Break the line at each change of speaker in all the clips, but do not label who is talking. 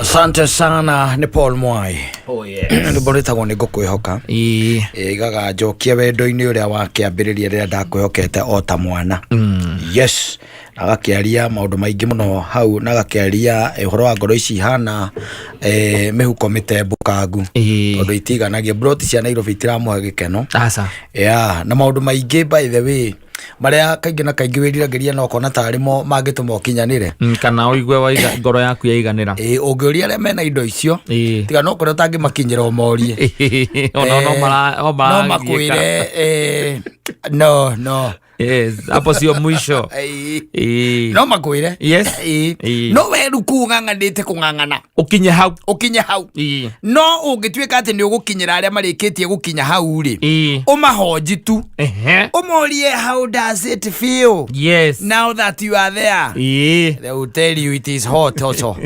Asante sana ni Paul Mwai.
Oh yes.
Ndiboretagwo ni ngukwihoka. Igaga njokia wendo-ini uria wakiambiriria riria ndakwihokete o ta mwana. Yes. Agakiaria maundu maingi muno hau na agakiaria uhoro wa ngoro ici hana mihuko mitembukangu. Tondu itiganagia broti cia Nairobi itiramuhe gikeno.
Asa.
Yeah, na maundu maingi by the way maria kaingi na kaingi wiriragiria no kona tarimo mangituma okinyanire
kana oigwe wa ngoro yaku yaiganira
ungiuria aria mena indo icio tiga no kora tangi makinyira omorie
no
makwire no
yes hapo sio mwisho
no makwire
yes
no weru kung'ang'anite kung'ang'ana
ukinye hau
no ungituika ati ni ugukinyira aria marikitie gukinya hau ri umahoji tu umorie how does it feel now that you are there they will tell you it is hot also.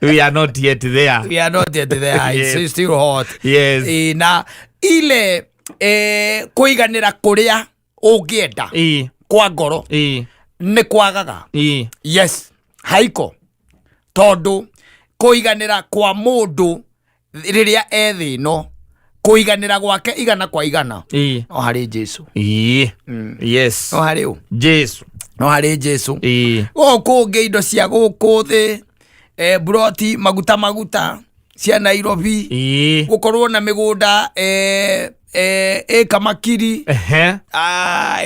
we are not yet there
it's still hot.
Yes.
Na ile kùiganìra kuria ungienda kwa ngoro ni kwagaga. Yes, haiko tondu kùiganìra kwa mundu riria ethi no kùiganìra gwake igana kwa igana no hari Jesu.
Yes,
no hari
Jesu,
no hari Jesu. Kungi indo cia guku thi broti maguta cia Nairobi gukorwo na migunda kamakiri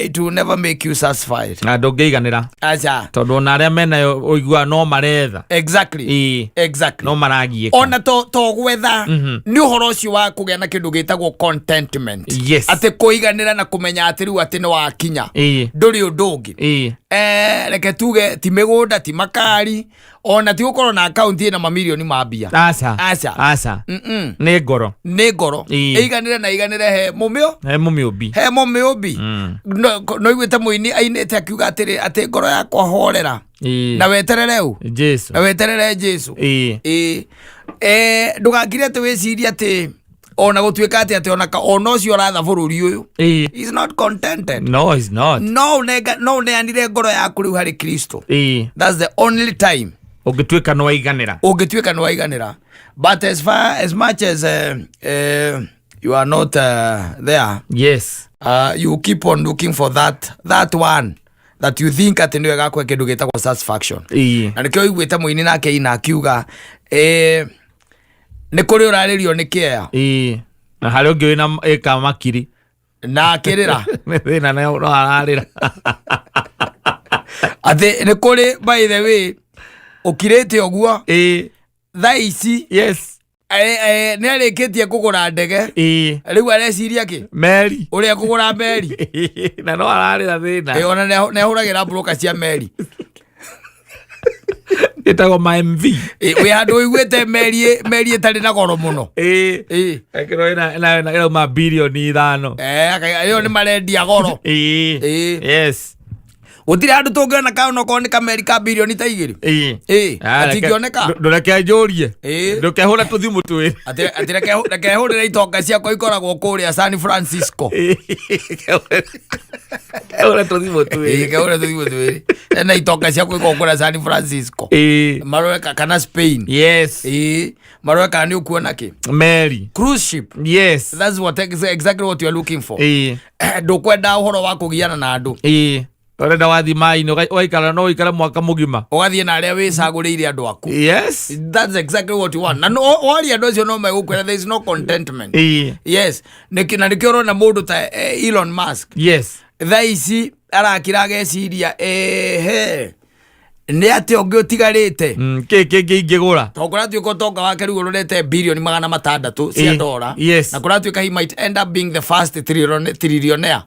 it will never make you satisfied
na ndungeiganira
acha
tondu na aria mena oigua no maretha
exactly
no maragieka
ona to gwetha ni uhoro ucio wa kugia na kindu gitagwo contentment ate kuiganira na kumenya ati riu ati ni wakinya nduri undungi reke tuge ti migunda ti makari ona ti gukorwo na account ina mamilioni ma mbia
aca ni ngoro
iganire na iganire he mumiubi no igwete muini ainete akiuga atiri ati ngoro yakwa horera na weterere
Jesu
na weterere Jesu ndugakire ati wiciria ati ona gutuika ati ona ucio ratha bururi uyu he's not contented.
No, he's not.
No neanire ngoro yaku riu hari Kristo. That's the only time
ungituika no waiganira
but as much as you are not there,
yes,
you keep on looking for that one that you think at ndio gakwe kindu gitagwo satisfaction. Na nikio igwete muini nake ina akiuga ni kuri uraririo ni kia
na hari ungi wina kamakiri
na kirira
thina no ararira
ati ni kuri by the way ukirete oguo thaici
yes
ni arikitie kugura ndege riu areciria ki
meri
uria kugura meri
na no ararira thina
ona ne huragira broker cia meri
itago ma MV
we handu igwete meri itari na goro muno
ekiro ina ma bilioni 5
ayo ni marendia goro
yes
utire andu tungiona kaona ko ni America bilioni ta igiri atingioneka
ndureke njurie ndukehura tuthimu twiri
atireke hurira itonga ciakwa ikoragwo kuria San Francisco
kehura tuthimu twiri
na itonga ciakwa ikoragwo San Francisco marweka kana Spain.
Yes,
marweka ni ukuona ki
Mary
cruise ship.
Yes,
that's exactly what you are looking for. Ndukwenda uhoro wa kugiana na andu
orenda wathi mai-ini waikara no ikara mwaka mugima
ugathie na aria wicaguriire andu aku.
Yes,
that's exactly what you want. Na wali andu acio no megukwira there is no contentment. Yes, na nikio rona mundu ta Elon Musk.
Yes,
thaici arakiraga eciria ni ati ongi utigarite
kiki ingigura
tokora tuiko tonga wake riu urorete bilioni 600 cia dola.
Yes,
na kora tuika he might end up being the first trillionaire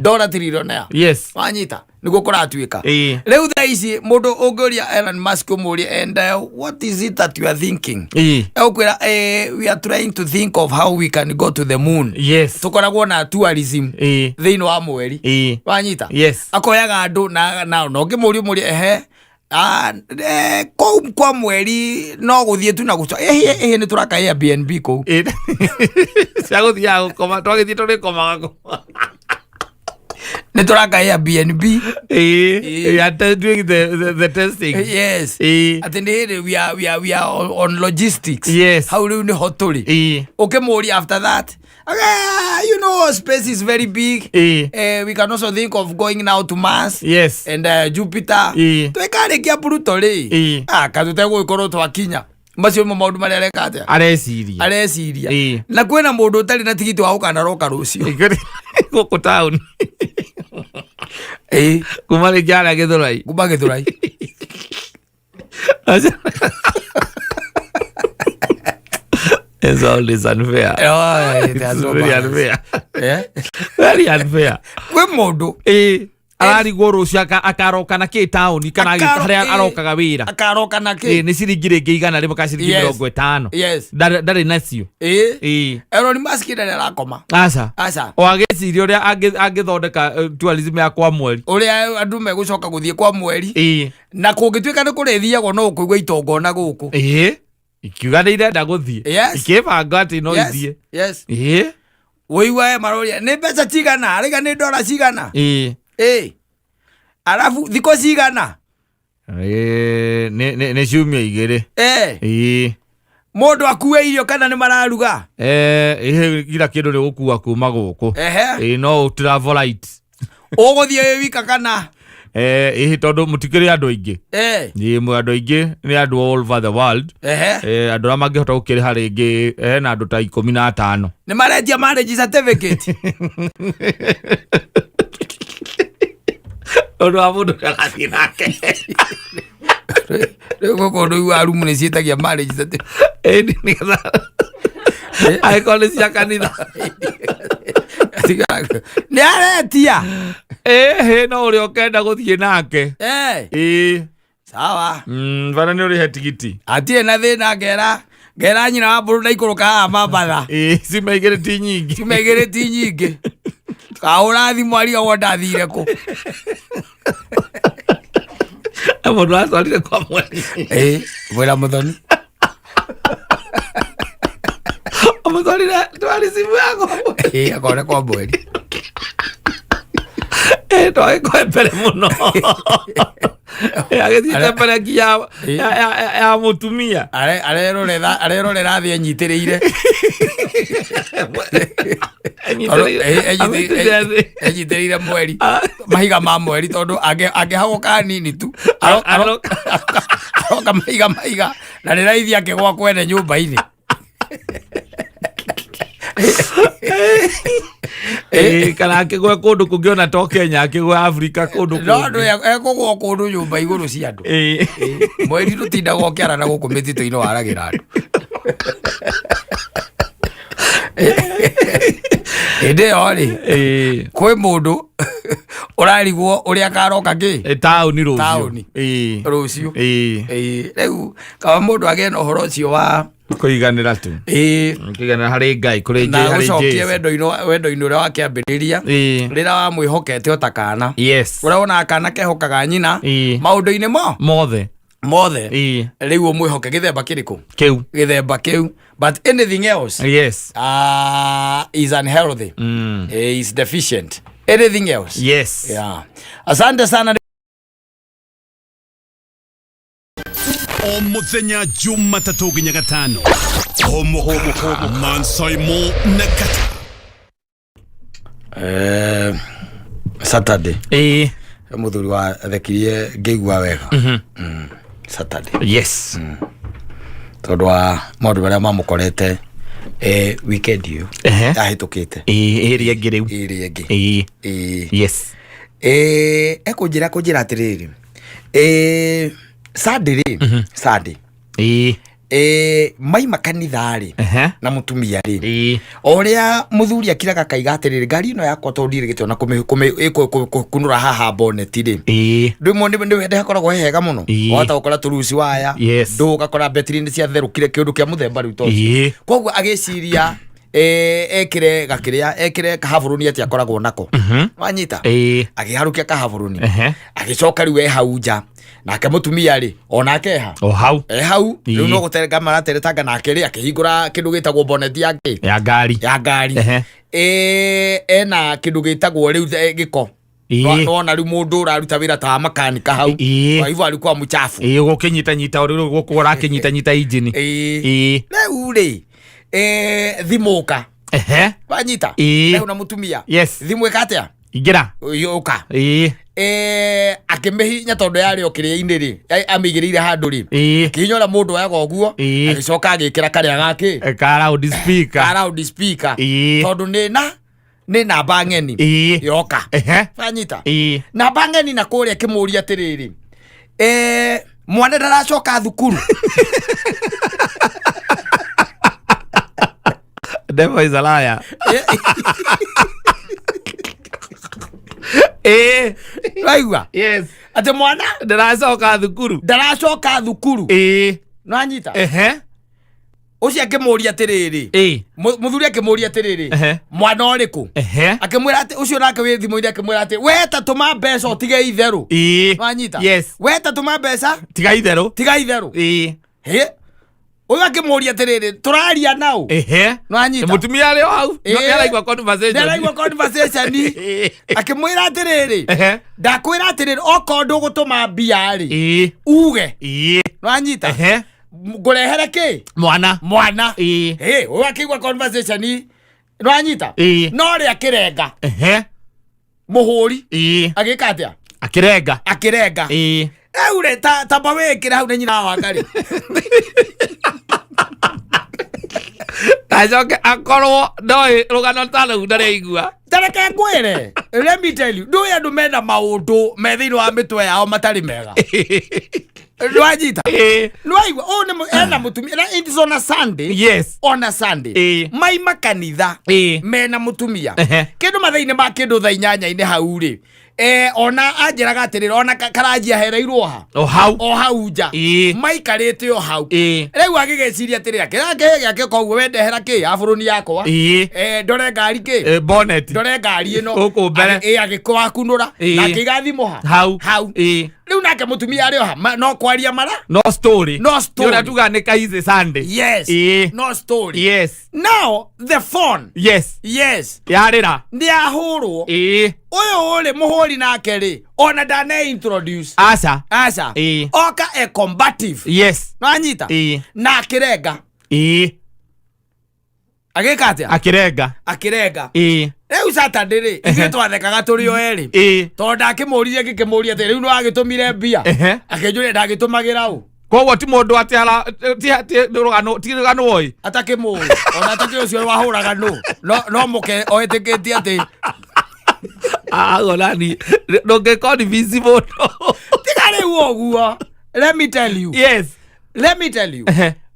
dollar trillionaire.
Yes,
wanyita niguo kuratuika riu thaici mundu ungiuria Elon Musk umuria and what is it that you are thinking ukwira we are trying to think of how we can go to the moon.
Yes,
tukoragwo na tourism thiini wa mweri wanyita.
Yes,
akoyaga andu na ngimuri kwa mweri no guthie tu na guca ni turaka Airbnb ko
cia guthia gukoma twagithie turi komaga
Nitoraka Airbnb.
You are doing the testing.
Yes. At the end we are on logistics.
Yes.
How do you hotoli? Okay, more after that. Okay, you know, space is very big. We can also think of going now to Mars.
Yes.
And Jupiter. Tuekarekia Plutole. Katutego ikoro twakinya. Macio maundu maria rekate. Areciria. Na kwena mundu utari na tigiti wa ukana roka rucio.
Goko town. Kumari kiara Githurai.
Kuma Githurai.
It's always unfair.
It's
very unfair. Very unfair.
Kwe mundu.
Arari goro cia akaroka na ke town kana haria arokaga wira.
Akaroka na ke.
Ni ciringi igana rimwe ka ciringi 50.
Yes.
Ndari nacio.
Elon Musk ndari arakoma.
Aca. O ageciria uria agithondeka tourism ya kwa mweri.
Uria andu megucoka guthie kwa mweri. Na kungituika ni kurethiagwo no kuigwa itongona guku.
Ikiuganira ndaguthie. Ikibanga ati no ithie.
Yes. Woiwa maroria ni mbeca cigana ariga ni dola cigana. Alafu thiko cigana.
Ne ciumia igiri.
Mundu akue irio kana ni mararuga.
Gira kindu ri gukua kuma guku. No travel light.
Uguthie wika kana.
Tondu mutikiri andu aingi. Mwe andu aingi ni andu all over the world. Andu mangihota gukiriha ringi na andu ta 15.
Ni maretia marriage certificate.
Odo abudu kagathi nake.
Rego kodo waru mune cietagia marriage certificate.
Ni kada. Ai kole cia kanitha.
Ni aretia.
No uri okenda guthie nake.
Sawa.
Bana ni uri he tigiti.
Atie na thina ngera nyina wa buru na ikuruka mabatha.
Cimaigire ti nyingi. Kaura thimu ariga wonda thire ku. Mundu atwarire kwa mweri.
Mwira muthoni.
Mutwarire twari simu yako.
Akore kwa mweri.
Toi kwepere muno. Agithite pere kia ya mutumia.
Arerorera thi enyitiriire. Enyitiriire mweri. Mahiga ma mweri tondu angihaguka nini tu. Aroka mahiga na ni raithi akigwa kwene nyumba-ini.
Kana akigwa kundu kungiona to Kenya akigwa Africa kundu kundu.
No ekugwa kundu nyumba iguru cia andu. Mweri rutindaga ukiara na guku mitito-ini waragira andu. Inde ori. Kwe mundu urarigwo uria akaroka ki
tauni rucio.
Rucio. Riu kaba mundu agena uhoro ucio wa
Kùiganìra tu. Kùiganìra hari Ngai kuri
Jesu. Na gucokia wendo-ini uria wakiambiriria rira wa mwihokete utakana.
Yes.
Uria ona akana kehokaga nyina maundu-ini mothe. Riu mwĩhoke githemba kiriku githemba kiu but anything else is unhealthy. Is deficient. Anything else.
Yes.
Asante sana.
Omuthenya Jumatatu nginya Gatano. Mansaimo na Katta.
Saturday. Muthuri wa thekirie ngĩigua wega. Saturday.
Yes.
Tondu wa maundu maria mamukorete weekend iyo ahitukite.
Area ngiriu. Yes.
Ekunjira atiriri. Sunday. Mai makanithari na mutumia ri. Oria muthuri akiraga kaiga atiriri ngari ino yakwa tondire gitio na kunura haha bonnet ri. Ndimo ni wende hakoragwo hega muno. Wata gukora turuci waya. Ndu gakora betri ni cia therukire kiundu kia muthemba riu toci. Koguo agiciria ekire kahaburuni ati akoragwo nako. Wanyita. Agiharukia kahaburuni. Agicoka riu hauja. Nake mutumia ri onake hau riu no guterega marateretanga nake ri akihingura kindu gitagwo bonnet yake
ya ngari
ena kindu gitagwo riu giko Nona riu mundu uraruta wira ta makanika hau. Kwa hivyo alikuwa mchafu.
Gukinyita uri gukura kinyita injini.
Riu ri thimuka. Wanyita. Riu na mutumia. Thimu ikatia.
Igira.
Yoka. Akimehinya tondu yari okire-ini ri amigirire handu ri kinyora mundu waga oguo agicoka agikira karia gake loud speaker tondu ni namba ng'eni yoka fanyita namba ng'eni na kuria kimuria atiriri mwana ndaracoka thukuru.
Devil is a liar.
Raigua. Ate mwana
ndaracoka
thukuru. Nwanyita. Ucio akimuria atiriri muthuri akimuria atiriri mwana uriku akimwira ati ucio nake wi thimu ire akimwira ati we ta tuma mbeca utige itheru. Nwanyita. We ta tuma mbeca
tiga itheru.
Uyu akimuria atiriri turaria nau. Nwanyita.
Mutumia ari hau naraigua conversation
akimwira atiriri ndakwira atiriri oko ndugutuma mbia ri uge. Nwanyita. Ngurehere ki mwana uyu akigua conversation. Nwanyita. No ri akirenga muhuri agika atia akirenga eure tamba wikire hau ni nyina wa ngari.
Ajoke akorwo ndoi rugano tano ndareigua
tareke ngwire. Let me tell you, ndu andu mena maundu me thiini wa mitwe yao matari mega. Nwanyita. Nwaigua ena mutumia na it is on a Sunday. On a Sunday maima kanitha mena mutumia kindu mathaini ma kindu tha 8 hau ri ona anjiraga atirira ona karanjia hereirwo ha o hau nja maikarite o hau riu agigeciria atirira kirake giake koguo wendehera ki aburuni yakwa ndore ngari ki
bonnet
ndore ngari ino guku mbere agikwa kunura na kigathimo hau riu nake mutumia ari oha no kwaria mara
no story yura tuga ni kaize Sunday
no story now the phone yarira ndi ahurwo uyu uri muhuri nake ri ona ndane introduce
asa
oka a combative nwanyita na akirenga agika atia akirenga riu Saturday ri ithuĩ twathekaga tũrĩ o erĩ tondũ ndakĩmũririe ngĩkĩmũria atĩ rĩu nĩ wagĩtũmire mbia akĩnjũria ndagĩtũmagĩra ũ
koguo ti mũndũ atĩ ti rũgano woi
atakĩmũĩ ona atakĩ ũcio wahũraga no mũke oĩtĩkĩtie atĩ
nani ndũngĩkorwo ni visible
tiga rĩu ũguo. Let me tell you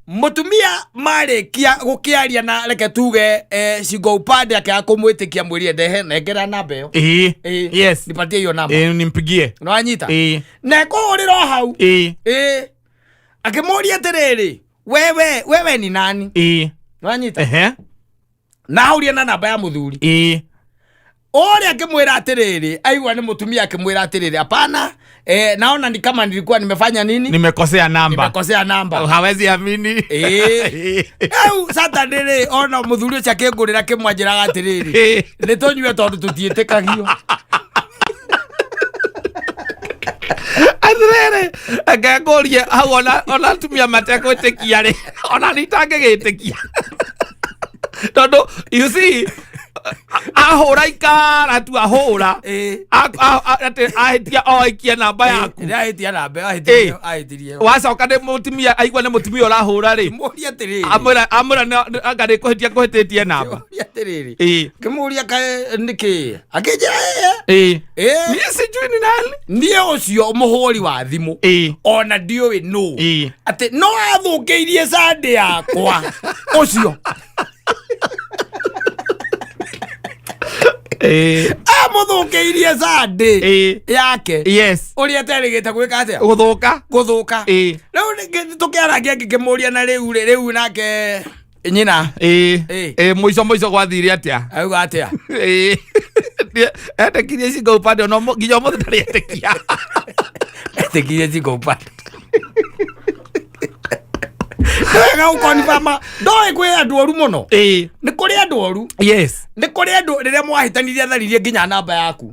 mutumia marikia gukiaria na reke tuge singo upande akia kumwitikia mwiri ndehe nengera namba yo nipatie hiyo namba
nimpigie
nwanyita na kuriro hau akimuria atiriri wewe ni nani nwanyita na auria na namba ya muthuri ore akimwira atiriri aigwa ni mutumia akimwira atiriri hapana naona ni kama nilikuwa nimefanya nini
nimekosea namba
hawezi amini Saturday ona muthuri ucio akingurira kimwanjiraga atiriri ni tonywe tondu tutietekagio
atiriri akagoria hau ona tumia matekwetekia ri ona nitangĩgĩtĩkia tondu you see ahura ikara tu ahura ahitia oikia namba yaku
ahitia namba ahitirie
wacoka ni mutumia aigua ni mutumia urahura ri
muria atiriri
amura ngari kuhititie namba
atiriri kimuria niki akijira
ni sijui ni nani
ndiye ucio muhuri wa thimu ona ndiwe no ati no athũkĩirie Sunday yakwa ucio amũthũkĩirie Sunday yake ũrĩa aterĩgĩte gwĩka atĩa gũthũka rĩu tũkĩaragia ngĩkĩmũria na rĩu nake nyina
mũico gwathire atĩa
auga atĩa
etekirie singo upande no nginya mũthĩ ndarĩ etekia
etekirie singo upande Wega ukonifama ndoe kwe andu oru muno ni kuri andu oru
yes
ni kuri andu riria mwahitanirie tharirie nginya namba yaku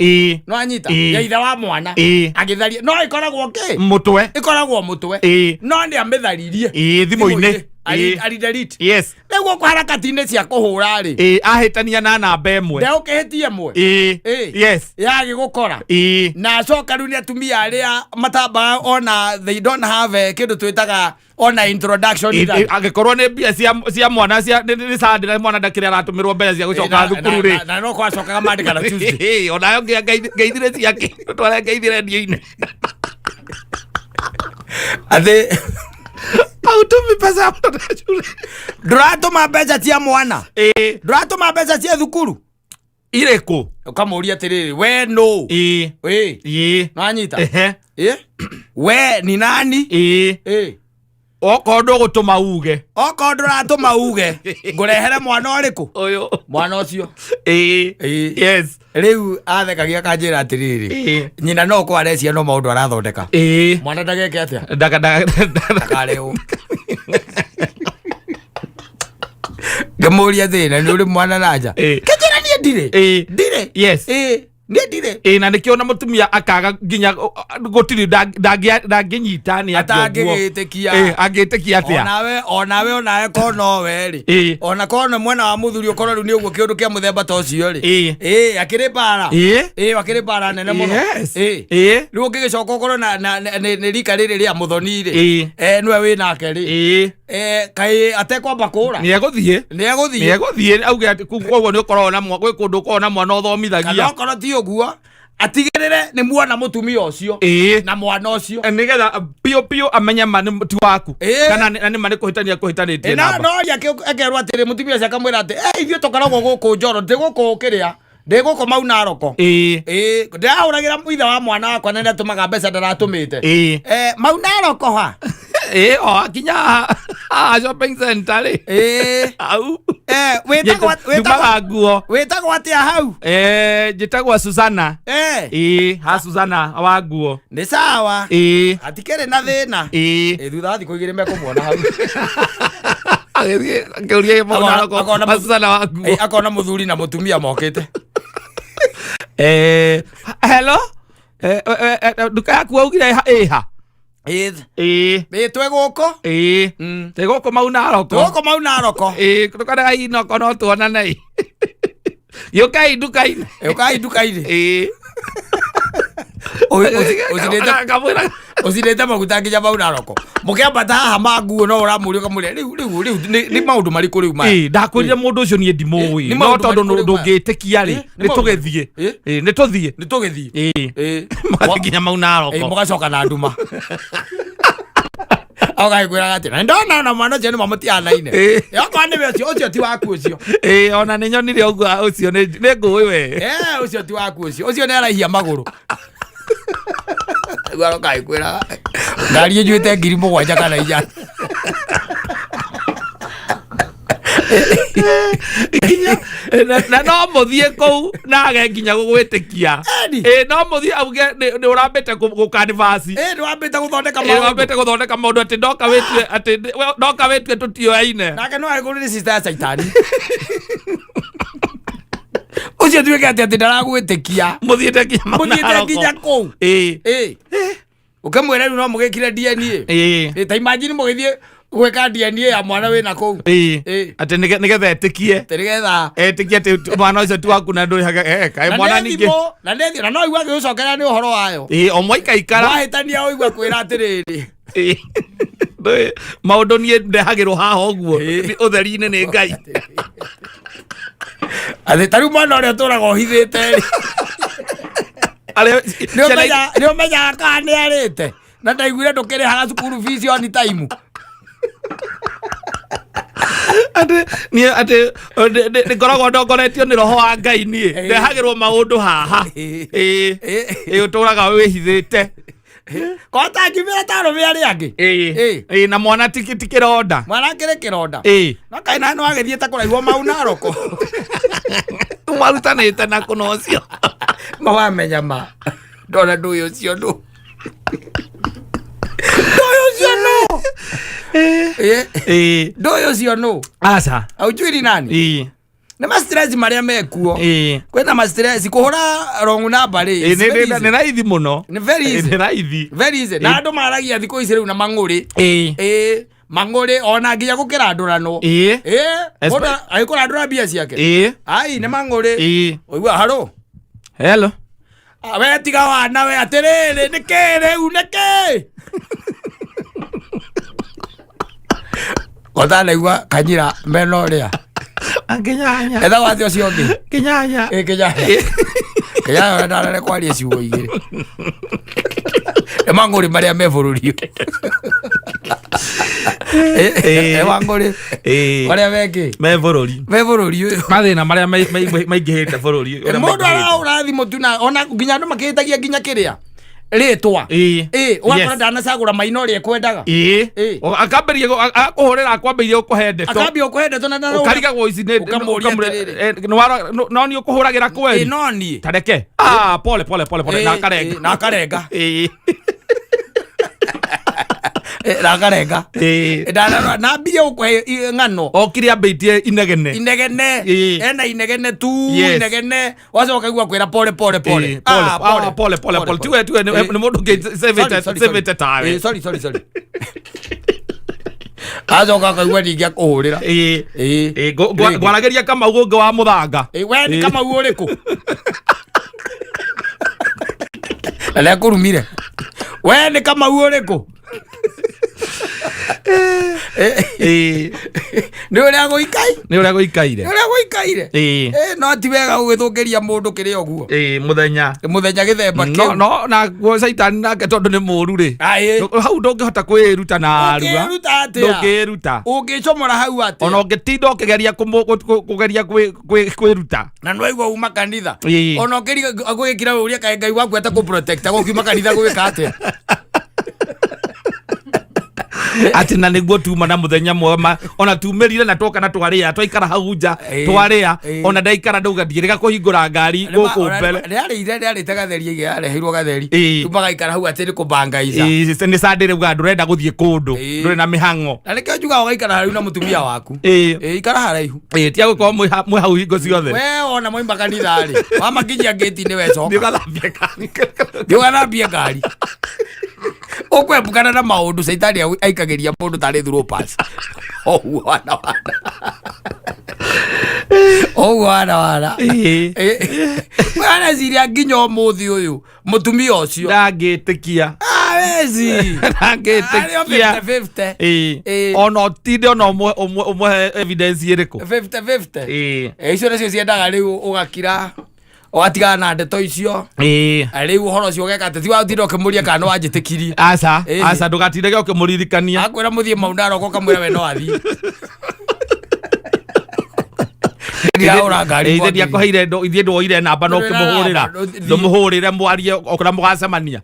no anyita ya ithe wa mwana agitharia no ikoragwo ki
mutwe
ikoragwo mutwe no ndi amitharirie
thimu-ini
ali delete
yes
niguo kwa harakati-ini cia kuhura ri
ahitania na namba imwe
ndeo kihitie imwe
yes
yagi gukora na acoka riu ni atumia aria matamba ona they don't have kindu twitaga ona introduction
agikorwo ni mbia cia mwana cia ni sandira mwana ndakire aratumirwo mbeca cia gucoka thukuru ri
na no kwa cokaga mandika na Tuesday
ona yo ngeithire ciake twara ngeithire ndio-ini
athe
autumi pesa mtoto shule
duratuma mbeca cia mwana duratuma mbeca cia thukuru
ireko
ukamuria atiriri we no no anyita we ni nani
okondo gutuma uge
okondo ratuma uge ngurehere mwana uriku
uyu
mwana ucio
yes
riu athekagia kanjira atiriri nyina no ko arecia no maundu arathondeka mwana ndageke atia ndakareu ngamuria thina ni uri mwana nanja kajira ni ndire yes ni ndire
na nikiona mutumia akaga nginya gutiri ndanginyita ni
atangigitikia
agitikia atia
onawe kono weri ona kono mwena wa muthuri ukorwo riu ni uguo kiundu kia muthemba ta ucio ri akiri bara akiri bara nene muno riu ungigicoka ukorwo ni rika riri ria muthoni ri niwe wi nake ri kai atekwamba kura
ni eguthie auge ati koguo ni ukorwo na gwi kundu ukorwo na mwana uthomithagia
kana ti uguo atigirire ni muona mutumia ucio na mwana ucio
nigetha pio amenya mani ti waku kana ni mani kuhitanitie namba
no ria akerwo atiri mutumia ucio akamwira ati ithio tukaragwo guku Njoro ndiguku kiria ndiguku mau naroko ndahuragira muithe wa mwana wakwa na ndatumaga mbeca ndaratumite mau naroko ha
akinya shopping center ri au
wetagwo atia hau
njitagwo Susana ha Susana wa nguo
ni sawa atikere na thina thutha thiku igiri mekumuona hau
ngeuria mwana Susana wa nguo
akona muthuri na mutumia mokite
hello duka yaku augire ha
twiguko
twiguko mau naroko tukanaga inoko no tuonane yukai duka-ini ucinite maguta nginya mau naroko mukiambata haha ma nguo no uramuria ukamuria riu ni maundu mariku riu ma ndakwirire mundu ucio nie ndimui no tondu ndungitikia ri nituthie nginya mau naroko
mugacoka na nduma Ogaigwira ati ndona mwana ucio ni mamutianaine yakwa ni ucio ti waku ucio
ona ni nyonire uguo ucio ni ngui we
ucio ti waku ucio ni araihia maguru gwaro kaigwira ngari njuite 7,000 kana 4
na no muthie kou nage nginya gugwitikia no muthie auge ni urambite gukanivasi
ni wambite guthondeka
maundu ati ndoka wetue tutioyaine
nake no agurire sister ya saitani ucio tuike ati ndaragwitikia
muthiete
nginya kou ukamwira riu no mugikire DNA ta imagine mugithie gweka DNA ya mwana wina kou
ati nigetha etikie ati mwana ucio tu waku na nduri kai mwana ningi
na no igwa gicokera ni uhoro wayo
omwe ikaikara
wahitania oigwa kwira atiriri
maundu nie ndehagirwo haha uguo utheri-ini ni Ngai
ati tariu mwana uria turaga uhithite ni umenyaga kana ni arite na ndaiguire ndukirihaga cukuru fees on time
ati ngoragwo ndongoretio ni roho wa Ngai nie ndehagirwo maundu haha uturaga wihithite
kota ngimira taro meri angi
na mwana tikironda
mwana kire kironda no kai na no agithiete kuraigwo mau naroko
mwarutanite na kuno ucio
mawamenya ma ndona nduyu ucio ndu ucio no Ndoyo cio no.
Aca.
Aujui ni nani? Nĩ ma stress maria mekuo. Kwĩna ma stress kũhũra wrong number rĩ.
Nĩ raithi mũno.
Nĩ very easy.
Nĩ raithi.
Very easy. Na andũ maragia thikũ ici rĩu na mang'ũrĩ. Mang'ũrĩ ona nginya gũkĩra ndũrano. Mũndũ agĩkũra ndũra mbia ciake. Ai nĩ mang'ũrĩ. Ũigua haro.
Hello.
We tiga wana we atĩrĩrĩ nĩkĩ rĩu nĩkĩ? Ũtanaigua Kanyira mena ũrĩa.
Kinyanya.
Etha wathi ũcio ũngĩ.
Kinyanya.
Kinyanya. Kinyanya ndarare kwaria ciugo igĩrĩ. Mang'ũrĩ marĩa me bũrũri. Mang'ũrĩ. Marĩa meki.
Me bũrũri.
Me bũrũri ũyũ.
Mathĩna marĩa maingĩhĩte bũrũri.
Mũndũ araũra thimũ tu na ona nginya andũ makĩhĩtagia nginya kĩrĩa. Rĩtwa. Wakora ndanacagũra maina ũrĩa ekwendaga.
Akambĩria akũhũrĩra akwambĩirie ũkũhe ndeto.
Akambia ũkũhe ndeto na
ũkarigagwo ici no nĩ ũkũhũragĩra kweri.
No niĩ.
Tareke. Pole na akarenga.
Na akarenga. Na akarenga. Na mbia ũkũhe ng'ano.
Okire ambĩitie inegene.
Ena inegene tu. Inegene. Wacoka kaigua kwĩra pole.
Pole. Tuwe nĩ mũndũ ũngĩ tawe.
Sorry. Acoka kaigua ningĩ akũhũrĩra.
Ngwarageria Kamau ũngĩ wa mũthanga.
We nĩ Kamau ũrĩkũ? Na nĩakũrumire. We nĩ Kamau ũrĩkũ? Nĩ ũrĩa gũikaire. No ti wega gũgĩthũkĩria mũndũ kĩrĩa ũguo. Mũthenya gĩthemba kĩu.
No na Saitani nake tondũ nĩ mũũru rĩ. Hau ndũngĩhota kwĩruta na aruga. Ndũngĩruta.
Ũngĩcomora hau atĩa.
Ona ũngĩtinda ũkĩgeria kũgeria kwĩruta.
Na nĩ waigua uma kanitha. Ona ũgĩkira ũrĩa kaĩ Ngai waku atakũprotecta gũkiuma kanitha gũgĩka atĩa.
Ati na niguo tuma na muthenya mwema ona tumerire na twoka na twaria twaikara hau nja twaria ona ndaikara ndauga ndirega kuhingura ngari guku mbere
rĩarĩ gatheri yarehirwo gatheri tuma gaikara hau atĩ nĩ kũbangaica
nĩ sandire uga ndurenda guthie kundu ndure na mihango
na nĩkĩo njugaga ũgaikara haraihu na mũtumia waku ikara haraihu
tia gũkorwo mwĩ hau hingo ciothe
we ona moima kanitha rĩ wamakinyia ngĩti-inĩ wecoka ndĩũgathambie ngari ũkwembukana na maũndũ Saitani aikagĩria mũndũ tarĩ through pass. Wana. Wana ziria nginya ũmũthĩ ũyũ mũtumia ũcio.
Ndangĩtĩkia.
Wezi.
Ndangĩtĩkia.
50-50.
Ona ũtinde ona ũmwe evidence ĩrĩkũ.
50-50. Icio nacio ciendaga rĩu ũgakira. Watigana na ndeto icio rĩu ũhoro ũcio ũgeka atĩ ti watinda ũkĩmũria kana wanjĩtĩkirie
aca ndũgatindage ũkĩmũririkania
akwĩra mũthiĩ maundara ũko kamwĩra we no athiĩ
ndiakũheire ithiĩ ndwoire namba no ũkĩmũhũrĩra ndũmũhũrĩre mwarie okũra mũgacemania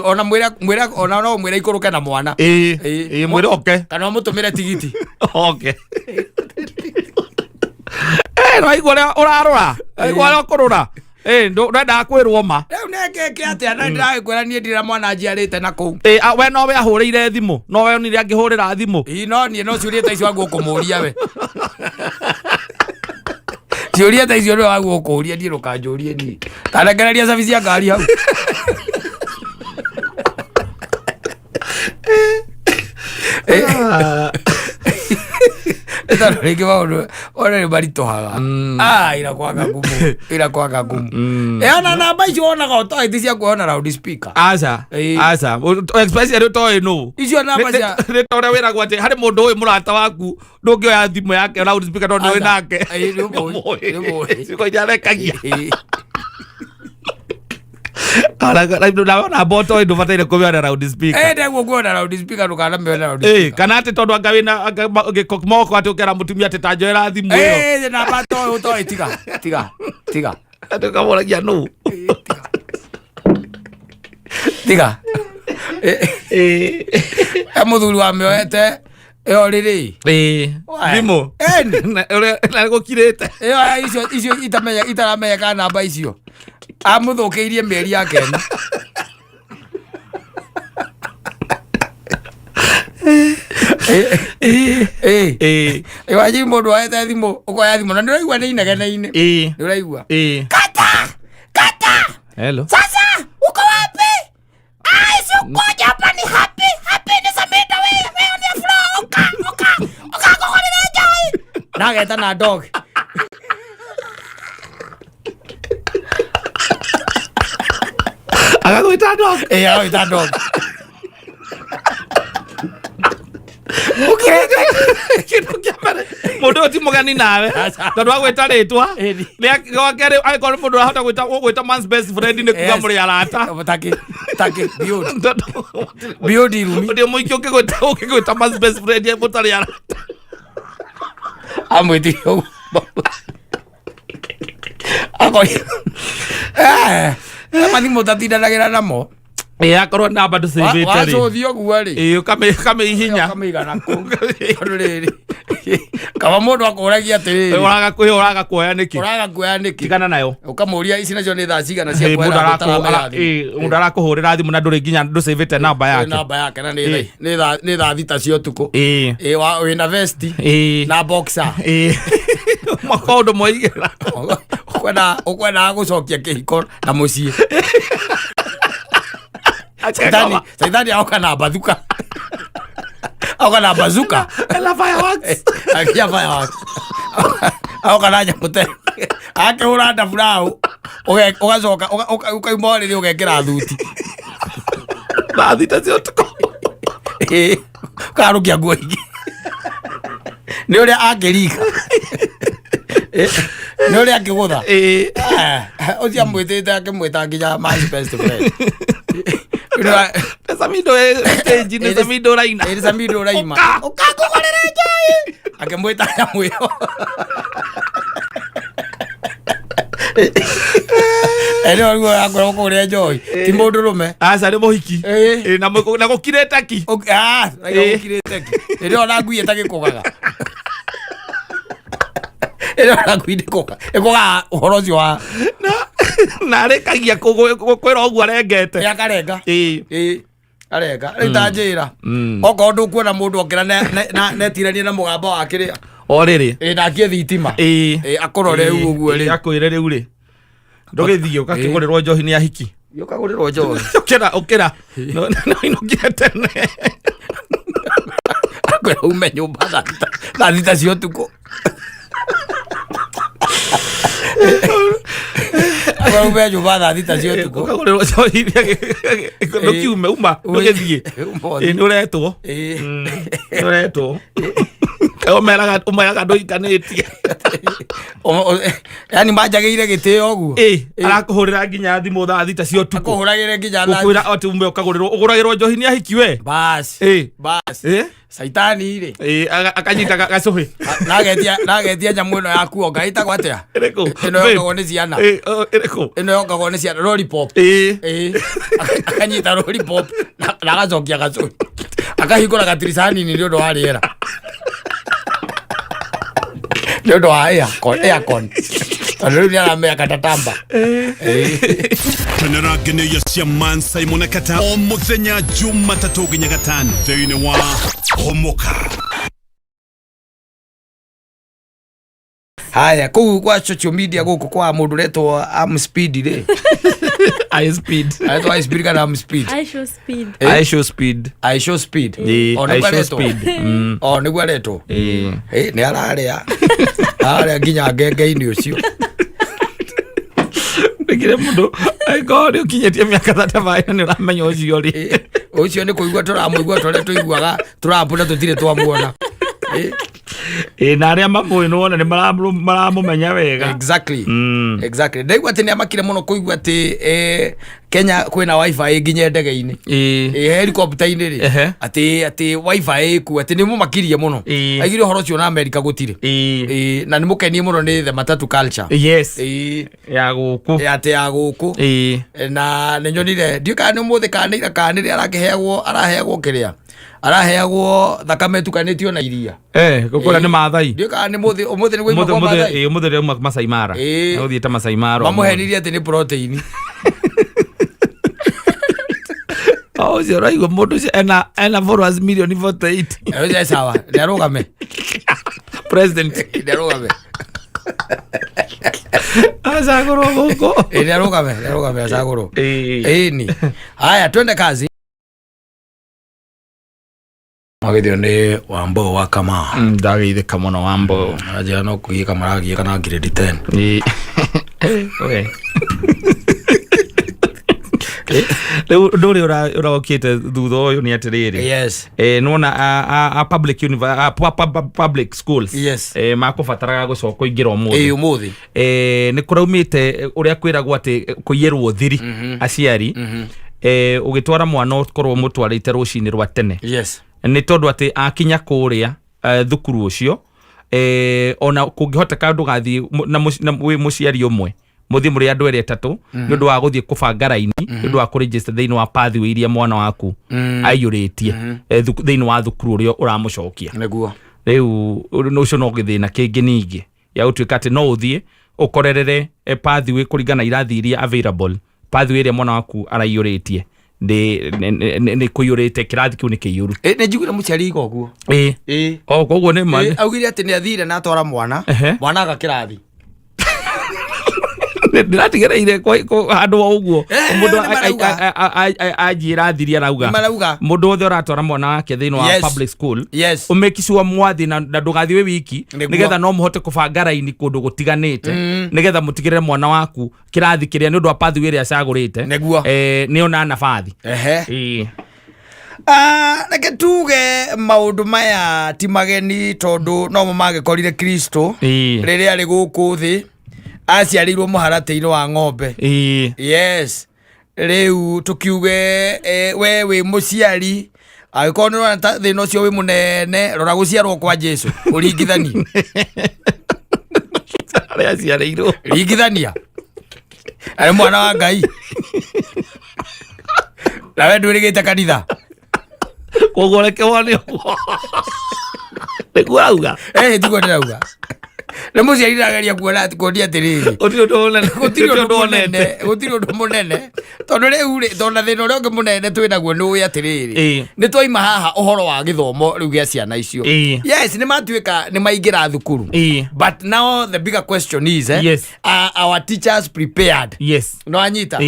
ona mwĩra ona no mwĩra ikũrũke na mwana
mwĩra oke
kana ũmũtũmĩre tigiti
oke Waigua ũrĩa ũrarora waigua ũrĩa ũkũrũra ndũrendaga kwĩrwo ma
rĩu nĩngĩke atĩa na ndĩragĩkwĩra niĩ ndĩra mwana njiarĩte na kũu
we nowe ahũrĩire thimũ nowe onire angĩhũrĩra thimũ
no niĩ no ciũria ta icio wangu ũkũmũria we ciũria ta icio nĩwe wangu ũkũria niĩ ndũkanjũrie niĩ tanengereria cabi cia ngari hau rĩngĩ maũndũ ona nĩ maritũhaga ĩrakwaga ngumu ona namba icio wonaga ũtoĩ ti cia kuona loud speaker
aca especially ũtoĩ nũ
icio namba cia
nĩ ta ũrĩa wĩragwo atĩ harĩ mũndũ ũyũ mũrata waku ndũngĩoya thimũ yake loud speaker tondũ ndũĩ nake arekagia na boto ndo bataire kuona loud speaker
ndeguo kuona loud speaker ndukana meona loud speaker
kana ati tondu anga wina moko ati ukera mutumia ati tanjoera thimu iyo
na bato utoi tiga
atukamuragia no
tiga muthuri wa mioete eo riri
thimu na gukirite
icio itaramenya kana namba icio amuthukiirie mieri yake Waji mundu waete thimu ukoya thimu na ndiraigua ni inegene-ini. Ndiraigua. Kata.
Hello.
Sasa uko wapi? Si uko hapa ni happy ni samita wewe ni flow. Oka kugorera joy. Nageta na dog.
Agagwita dog.
Agagwita dog.
Mundu ti mugani nawe tondu agwita ritwa gwakeri agikora mundu arahota gwita man's best friend ni kuga muri arata
taki build irumi
ndi muiki ukigwita man's best friend ye mutari arata
amwiti mani mutatindanagĩra namo
akorwo namba ndũcĩbĩte rĩ
wacothio guo rĩ
kame ihinya
kamĩigana kũndũ rĩrĩ kaba mũndũ akũragia atĩrĩrĩ
ũraga kuoya nĩkĩ tigana nayo
ũkamũria ici nacio nĩ thaa cigana cia
mũndũ arakũhũrĩra thimũ na ndũrĩ nginya ndũcĩbĩte namba yake
na nĩ thaa thita cia ũtukũ wĩna vesti na boxer
maũndũ moigĩra
ũkwendaga gũcokia kĩhiko na mũciĩ Saidani aoka na bazuka.
Ela fireworks.
Akia fireworks. Aoka na nyamute. Ake uranda furao. Ugacoka ukaimore ri ugekira thuti.
Bathita cio tuko.
Karukia nguo ingi. Ni uria akirika. Ni uria akigutha. Ucia mwitite akimwita nginya man's best friend.
Samido stage ni Samido raina.
Samido raima. Ukakugorera joy. Akemwita ya mwiyo. Ene wangu akora kuria joy. Ti mundu rume.
Asa ni muhiki. Na gukireta ki.
Na gukireta ki. Ene ona ngui etagikugaga. Ene ona ngui ndikuga. Ekuga uhoro ucio wa
na rekagia kwira uguo arengete
akarenga arenga ritanjira oko ndu kuona mundu okira netirania na mugamba wake ri
o riri
nakie thitima akorore uguo ri
akwire riu ri ndugithie ukakigurirwo njohi ni ahiki
ukagurirwo njohi
ukira no inogete ne
akwira ume nyumba thita cio tuko Agora o velho vai dar dita cio tuko.
Agora o só iria no kiume uma ndugithie nuretwo nuretwo umeraga nduikanĩtie
yani majagĩire gĩtĩo ũguo
arakũhũrĩra nginya thimũ thaa thita cia ũtukũ
akũhũragĩre nginya
ũkwĩra atĩ ume ũgũragĩrwo njohi nĩ ahiki we
bas saitani rĩ
akanyita gacũhĩ
nagetia nyamũ ĩno yaku onga ĩtagwo atĩa ĩno yongagwo nĩ ciana ĩno yongagwo nĩ ciana lollipop akanyita lollipop na agacokia gacũhĩ akahingũra gatirisani-inĩ nĩ ũndũ wa rĩera nĩ ũndũ wa aircon tondũ rĩu nĩ aramenya katatamba
Ngenera cia Mansaimo na Katta o mũthenya Jumatatũ nginya Gatano thĩinĩ wa Homoka.
Haya kuu kwa social media guku kwa mundu retwo speed ri
I speed
kana speed
I show speed
o niguo retwo ni araria nginya ngenge-inĩ ũcio
ndikire mundu aigori ukinyetie miaka 35 ni uramenya ucio ri
ucio ni kuigua turamuigua tore tuiguaga turapuna tutire twamuona
na aria mamwe no wona ni maramumenya wega
exactly ndaigua ati ni amakire muno kuigua ati Kenya kwina wifi nginya ndege-inĩ helicopter-inĩ ri ati wifi ku ati ni mumakirie muno aigire horo cio na America gutire na ni mukenie muno ni the matatu culture
yes ya guku
ya guku na ni nyonire ndiuka ni muthi kanire araheagwo kiria araheagwo thakame tukanĩtio na iria
gukura ni Maathai
ndiuka ni muthi ni gwe Maathai
umuthi ni Masai Mara uthiĩte Masai Mara
mamuhenirie ati ni protein
Oh, zero iguo mundu ena followers million 48.
Ewe sawa, ndarugame.
President
Ndarugame.
Asagoro huko.
Ndarugame asagoro. Ni. Haya twende kazi. Magithio ni Wambo wa Kama.
Ndagithe kama no Wambo.
Aja no kuika maragi kana grade 10.
Okay. Nduri uragokite thutha uyu ni atiriri.
Yes.
Nona a public schools.
Yes.
Makubataraga gucoka ingira umuthi.
Umuthi.
Ni kuraumite uria kwiragwo ati kuyirwo thiri aciari. Ugitwara mwana ukorwo mutwarite rucini rwa tene.
Yes.
Ni tondu ati akinya kuria thukuru ucio ona kungihoteka ndugathi na muciari umwe muthi muri andu eri atatu ni undu wa guthie kubanga raini ni undu wa kuregister thiini wa pathway iria mwana waku aiyuritie thiini wa thukuru uria uramucokia
neguo
riu ucio no githina kingi ningi ya utuika ati no uthie ukorerere pathway kuringana irathi iria available pathway iria mwana waku araiyuritie ni kuyurite kirathi kiu ni kiyuru
ni njiguire muciari igoguo
koguo ni mali
augire ati ni athire na atwara mwana aga kirathi
ndiratigera kwa handu wa uguo mundu ajira thiria rauga mundu othe uratwara mwana wake thiini wa public school umekiswa mwathi na ndugathi we wiki nigetha no muhote kubanga raini kundu gutiganite nigetha mutigirire mwana waku kirathi kiria ni undu wa pathway iria acagurite ni ona nafathi
reke tuge maundu maya ti mageni tondu no magikorire Kristo riria ari guku thi aciarirwo muharatĩ-inĩ wa ng'ombe. Yes. Riu tukiuge we wi muciari agĩkorwo nĩ ũrona ta thĩna ũcio wĩ mũnene rora gũciarwo kwa Jesu ũringithanie.
Arĩa aciarĩirwo
ringithania arĩ mwana wa Ngai nawe ndũrĩgĩte kanitha
koguo reke wone nĩguo auga
tiguo ndĩrauga na muciari ndageria kuona ati kondia atiriri gutiri undu munene tondu riu ri tona thina uria ungi munene twinaguo ni uyu atiriri ni twaima haha uhoro wa githomo riu gia ciana icio yes ni matuika ni maingira thukuru but now the bigger question is are our teachers prepared no anyita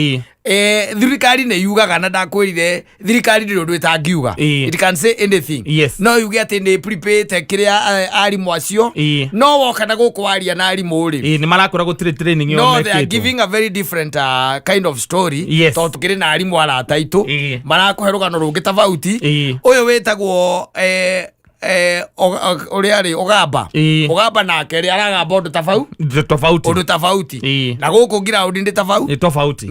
thirikari ne yugaga na ndakwirire thirikari ndi undu itangiuga it can say anything no yuge ati ni prepared kiria arimu acio no woka na guku waria na arimu ri
ni marakora gutire training yo
no they are giving a very different kind of story to tukiri na arimu arata itu marakuhe rugano rungi tofauti uyu wetagwo uriari ogamba nake ri aragamba undu tofauti na guku ngira undi ndi tofauti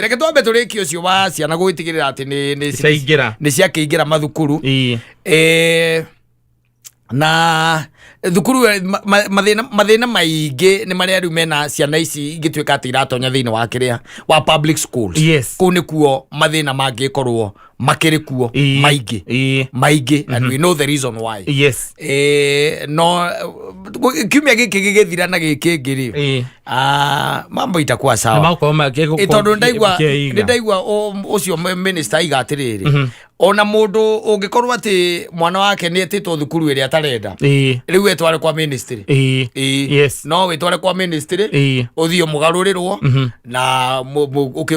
reke twambe turiki ucio wa ciana gwitigirira ati ni ciakiingira mathukuru na thukuru mathina maingi ni maria riu mena ciana ici ingituika ati iratonya thiini wa kiria wa public schools ku ni kuo mathina mangikorwo makiri kuo maingi and we know the reason why no kiumia giki gigithira na giki ngiri mambo itakuwa sawa tondu ndaigua ucio minister igatiriri ona mundu ungikorwo ati mwana wake ni etitwo thukuru iria atarenda riu etware kwa ministry no wetware kwa ministry uthio mugarurirwo na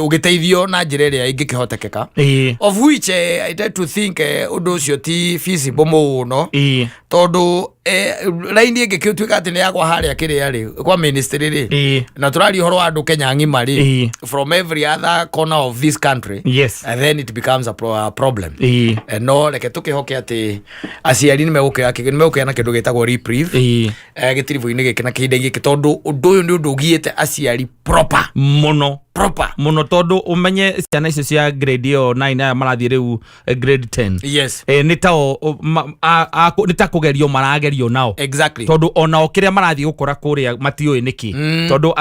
ugiteithio na njira iria ingikihotekeka of which I try to think undu ucio ti feasible muno tondu raini ingikituika ati ni yakwa haria kiria ri kwa ministry ri na turari horo andu Kenya ng'ima ri from every other corner of this country and then it becomes a problem no reke tukihoke ati aciari ni megukira na kindu gitagwo reprieve gitirivu-ini giki na kihinde giki tondu undu uyu ni undu ugiite aciari proper muno tondu umenye ciana icio cia grade yo 9 marathie riu grade 10 ni ta kugerio maragerio nao tondu ona okiria marathie gukora kuria matioi niki tondu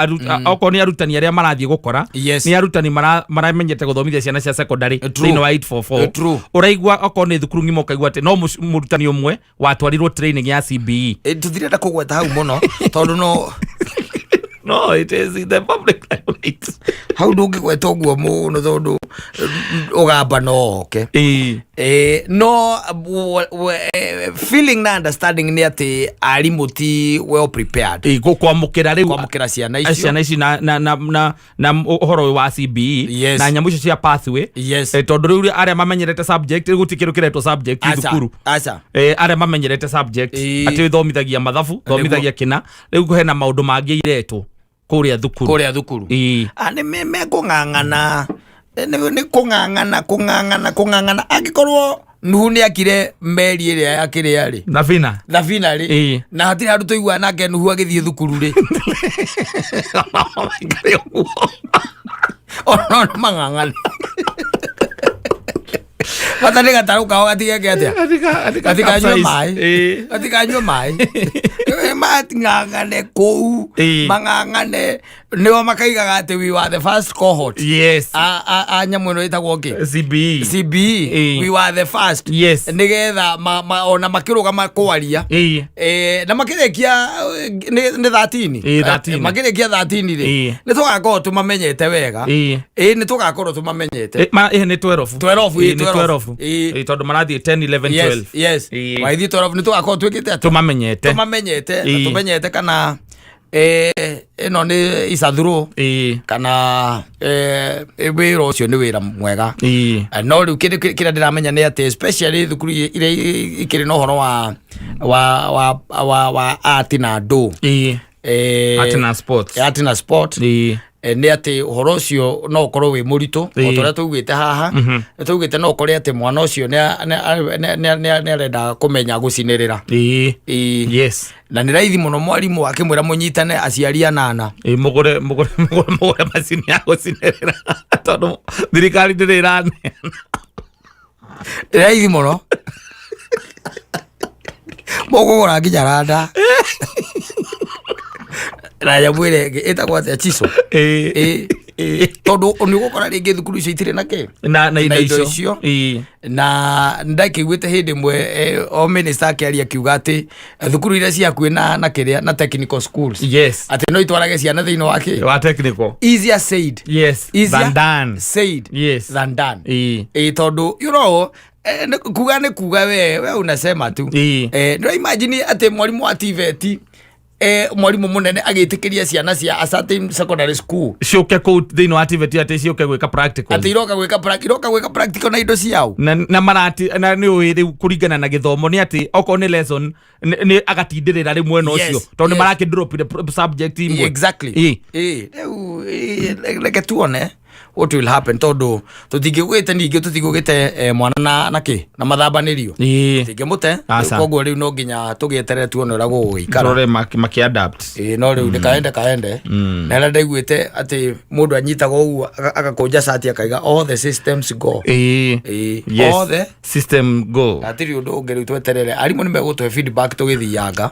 oko ni arutani aria marathie gukora ni arutani maramenyete guthomithia ciana cia secondary thiini wa 844 uraigua oko ni thukuru ng'ima ukaigua ati no murutani umwe watwarirwo training ya CBE tuthirenda kugweta hau muno tondu no
No, it is the public right.
How do you get to mo no do ogaba no okay. No feeling na understanding ni ati arimuti well prepared.
Go kwamukira riu
kwamukira ciana ici
na uhoro wa CBE na nyamu icio cia pathway. Tondu riu aria mamenyerete subject gutikiru kiretwo subject thukuru. Aria mamenyerete subject ati thomithagia mathabu thomithagia kina riu hena maundu mangi iretwo kuria thukuru
ni me kungangana ni kungangana agikorwo nuhu ni akire meri iria yakire ari thavina ri na hatiri handu tuigua nake nuhu agithie thukuru ri ono mangangana Matane gataruka gatige gete gatika nyua mai matingangane kou mangangane niwa makaiga ati we were the first cohort nyamu ino itagwo ki CBE we were the first nigetha ona makirugama kwaria na makirekia ni 13 makirekia 13 ri ni tugakorwo tumamenyete wega ni tugakorwo tumamenyete
ni 12 tondu marathie 10 11 12
waithi 12 ni tugakorwo twikite
tumamenyete
kana ino ni isathuru kana wira ucio ni wira mwega no riu kira ndiramenya ni ati especially thukuru ire ikiri no horo wa art na do art na sport ni ati uhoro ucio no ukorwo wi murito otoria tugwite haha tugwite no ukore ati mwana ucio ni arenda kumenya gucinirira na ni raithi muno mwarimu wake mwira munyitane aciari anana
mugure macini ya gucinirira tondu thirikari ndirane
raithi muno mugura nginya randa raya mwire etagwo atia chiso tondu ni gukora ringi thukuru icio itire nake
na indo icio
na ndakiguite hindi mwe o minister akiaria kiuga ati thukuru iria cia kwina na kiria na technical schools ati no itwarage ciana thiini wa
technical
easier said
than done
than done tondu you know kuga ni kuga we unasema tu no imagine ati mwalimu wa TVET mwalimu munene agitikiria ciana cia a certain secondary school
cioke ku thiini wa activity ati cioke gwika practical
ati iroka gwika practical na indo ciao
na marati na ni uri kuringana na githomo ni ati oko ni lesson ni agatindirira rimwe no cio tondu maraki drop the subject imwe
exactly like tuone what will happen tondu tutingigwite ningi tutigugite mwana na mathambanirio tingimute koguo riu no nginya tugieterere tuone ura gugikara
rore maki adapt
no riu ndikaende na renda iguite ati mundu anyitaga uguo agakunja cati akaiga all the systems go
all the system go
atiri undu ungi riu tweterere arimu ni megutwe feedback tugithianga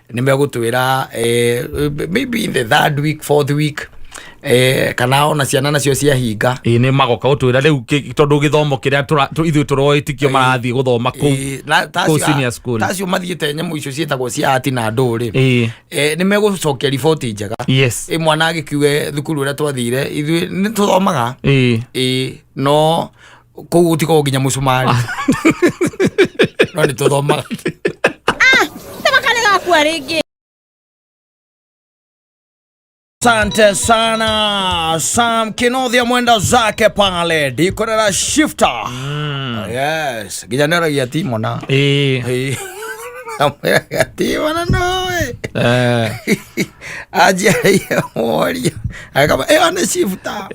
ni megutwira maybe in the third week fourth week kana ona ciana nacio cia hinga
ni magoka utwira riu tondu githomo kiria ithu turoitikio marathie guthoma ku senior school
tacio mathiete nyamu icio cietagwo cia ati na nduri ni megucokia report njega mwana agikiuge thukuru uria twathire ithu ni tuthomaga no kuu utiko nginya mucumari no ni tuthomaga
tabakane gakua ringi.
Asante sana Sam Kinothia mwenda zake pale dikorera shifter yes Kùiganìra ya timu na ya timu na noe aje ya moria akaba ana shifter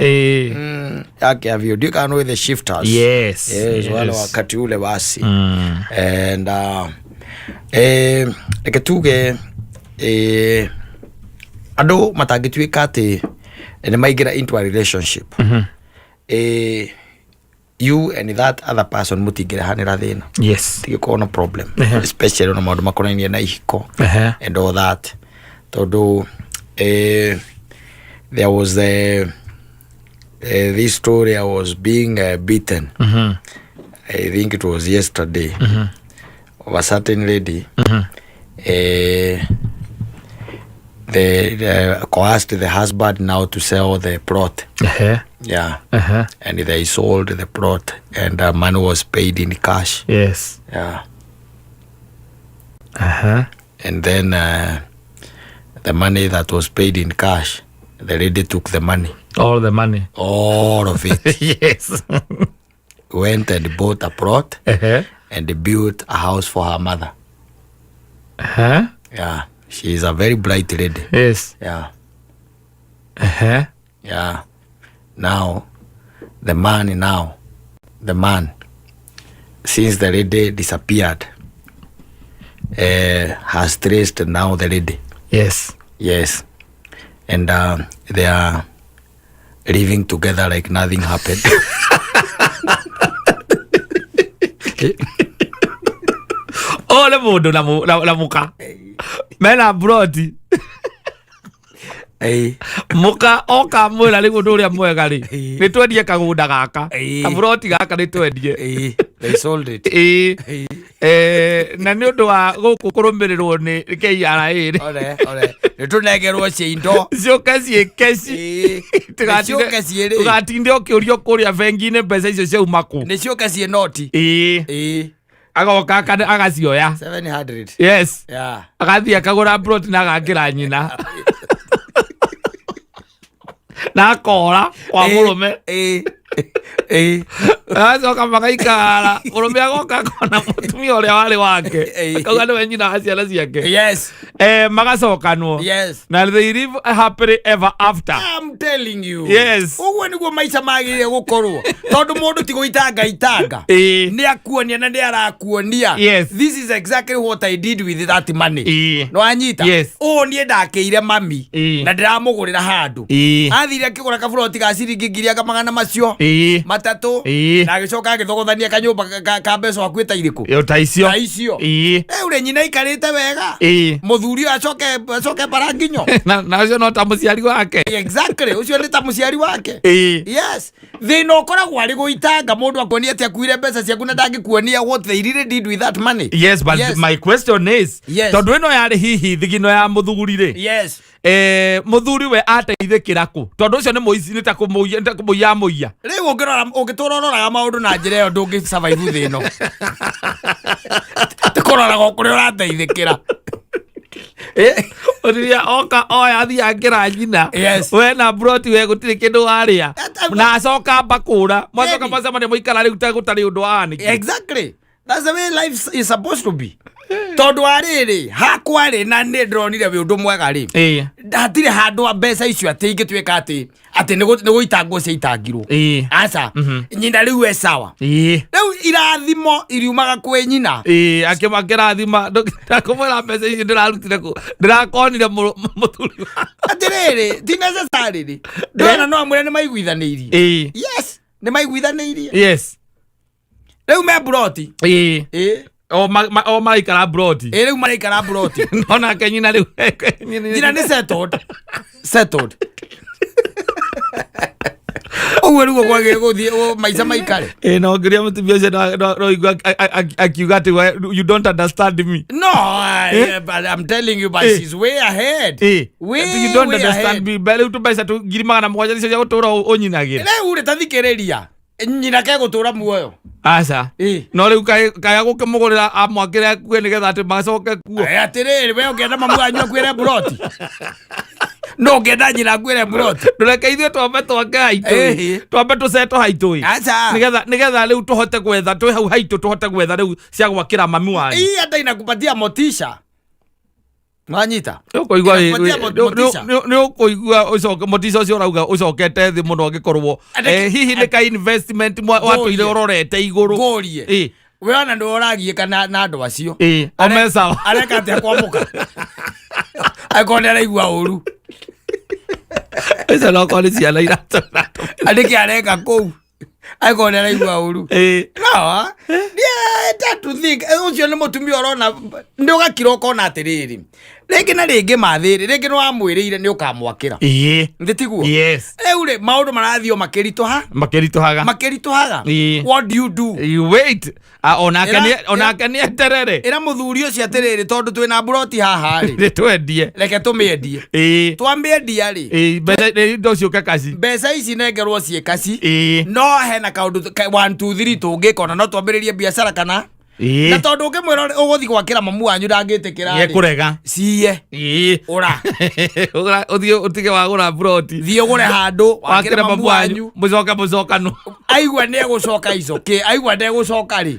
yake avyo dika no the shifters
yes
wale wakati ule basi and eketuge ado matagituika ati ni maigira into a relationship you and that other person mutigira hanira thina tigiko no problem especially on maundu makonainie na ihiko and all that todo there was this story I was being beaten I think it was yesterday of a certain lady they coerced the husband now to sell the plot. Yeah. And they sold the plot, and money was paid in cash.
Yes.
Yeah. And then the money that was paid in cash, the lady took the money.
All the money.
All of it.
Yes.
Went and bought a plot and built a house for her mother. Yeah. She is a very bright lady.
Yes.
Yeah. Yeah. Now, the man, since the lady disappeared, has traced now the lady.
Yes.
Yes. And they are living together like nothing happened.
Oh, le mundo la muka. Mena broti. Muka oka mwela li kuduria mwega li. Ni twendie kaguda gaka. Kabroti gaka ni twendie.
They sold it.
Na ni undu wa guku kurumbirirwo ni KRA ri.
Ore. Ni tunegerwo ciindo.
Cioka ciikeci. Tugatinde ukiurio kuria bengi-ini mbeca icio ciauma ku.
Ni cioka cie noti.
Agoka agacioya
700.
Yes.
Yeah.
Agathie akagura plot na agakira nyina. Na akora kwa murume. Acoka magaikara murume agoka kona mutumia uria wari wake. Kauga niwe nyina wa ciana ciake.
Yes.
Magacokanwo.
Yes.
Na they live happily ever after.
I'm telling you.
Yes.
Uguo niguo maica magire gukorwo. Tondu mundu ti guitanga. Ni akuonia na ni arakuonia.
Yes.
This is exactly what I did with that money. No anyita.
Yes.
Nie ndakeire mami. Na ndiramugurira handu. Athire akigura kaburoti ga ciringi ngiri magana macio. Matatu. Na agicoka agithogothania kanyumba ka mbeca akuita iriku.
Yo taicio.
Ure nyina ikarite wega. Muthuri acoke baranginyo.
Na ucio no ta muciari wake.
Exactly. Ucio ni ta muciari wake. Yes. Thina ukoragwo ari guitanga mundu akonia ati akuire mbeca ciaku na ndangikuonia what they really did with that money.
Yes, but my question is, tondu ino yari hihi thigino ya muthuri ri.
Yes.
Muthuri we ateithikira ku. Tondu ucio ni muici ni ta kumuya muya.
Riu ungitora maundu na njira iyo ndungi survive thino. Tikorora kuri urateithikira.
Odiria oka oya athia akira nyina.
Yes.
We na broti we gutiri kindu waria. Na acoka bakura. Mwacoka macemania muikara riu gutari undu ani.
Exactly. That's the way life is supposed to be. Tondu ariri hakwa ri na ni ndronire wi undu mwega ri. Ndatire handu wa mbeca icio ati ingituika ati ni guitangwo cia itangirwo. Aca. Nyina riu we sawa. Riu irathimo iriumaga kwe nyina.
Akirathima ndakumwira mbeca icio ndirarutire ku. Ndirakonire muthuri.
Atiriri ti necessary ri. Ndona no amwire ni maiguithanirie. Yes. Ni maiguithanirie.
Yes.
Riu me broti.
O maikara broti.
Riu maikara broti.
Nona kenyina riu.
Nyina ni settled. Uwe rugo kwage guthie maica maikare.
No ngiria mutumia ucio no igua akiuga ati you don't understand me.
No, but I'm telling you, but she's way ahead.
You don't understand me. Bele utumbaisa tu ngiri magana mugwanja icio cia gutura unyinagira.
Riu uri tathikiriria. Nyina ke gutura muoyo.
Aca. No riu kaya gukimugurira amwakire kwe nigetha ati macoke kuo.
Atiriri we ungenda mamu anyu akwire broti. No ngenda nyina kwire broti.
Ndureke ithuĩ twambe twake haitũ. Twambe tũceto haitũ.
Aca.
Nigetha riu tuhote gwetha twi hau haitũ tuhote gwetha riu cia gwakira mami wanyu.
Hata inakupatia motisha. Mwanyita.
Ukuigua ni ukuigua ucoke motisha ucio urauga ucokete thi muno ngikorwo. Hihi ni ka investment watuire urorete iguru.
Gorie. We ona ndo oragie kana na andu acio.
Omesa.
Areka ate kwamuka. Akone araigua uru.
Esa no koni ciana irata.
Andiki areka kou. aiko nä araigua å ru no to think å cio nä må tumia å rona nä å gakira å kona atä rä rä rä ngä na rä ngä mathä rä rä ngä nä wamwä rä ire nä å kamwakä ra ndä tiguo rä u maå ndå marathiä makä ritå haga what do you do
you wait onake nä eterere
ä ra må thuri å cio atä rä rä tondå twä na mburoti haha rä
nä twendie
reke tå mä endie twambä endia rä
ndo ciå kaci
mbeca ici nengerwo ciä kaci no hena kaå 1 2 3 tå ngä kona no twambä rä rie biacara kana na tondå å ngä mwä ra å gå thiä gwakä ra mamu wanyu ndangä tä kä ra
kå rega
cie å ra
å tige wagå ra broti
thiä å gå re handå wakä ra mamu wanyu
må cokano
aigua nä egå coka icokä aigua ndegå coka rä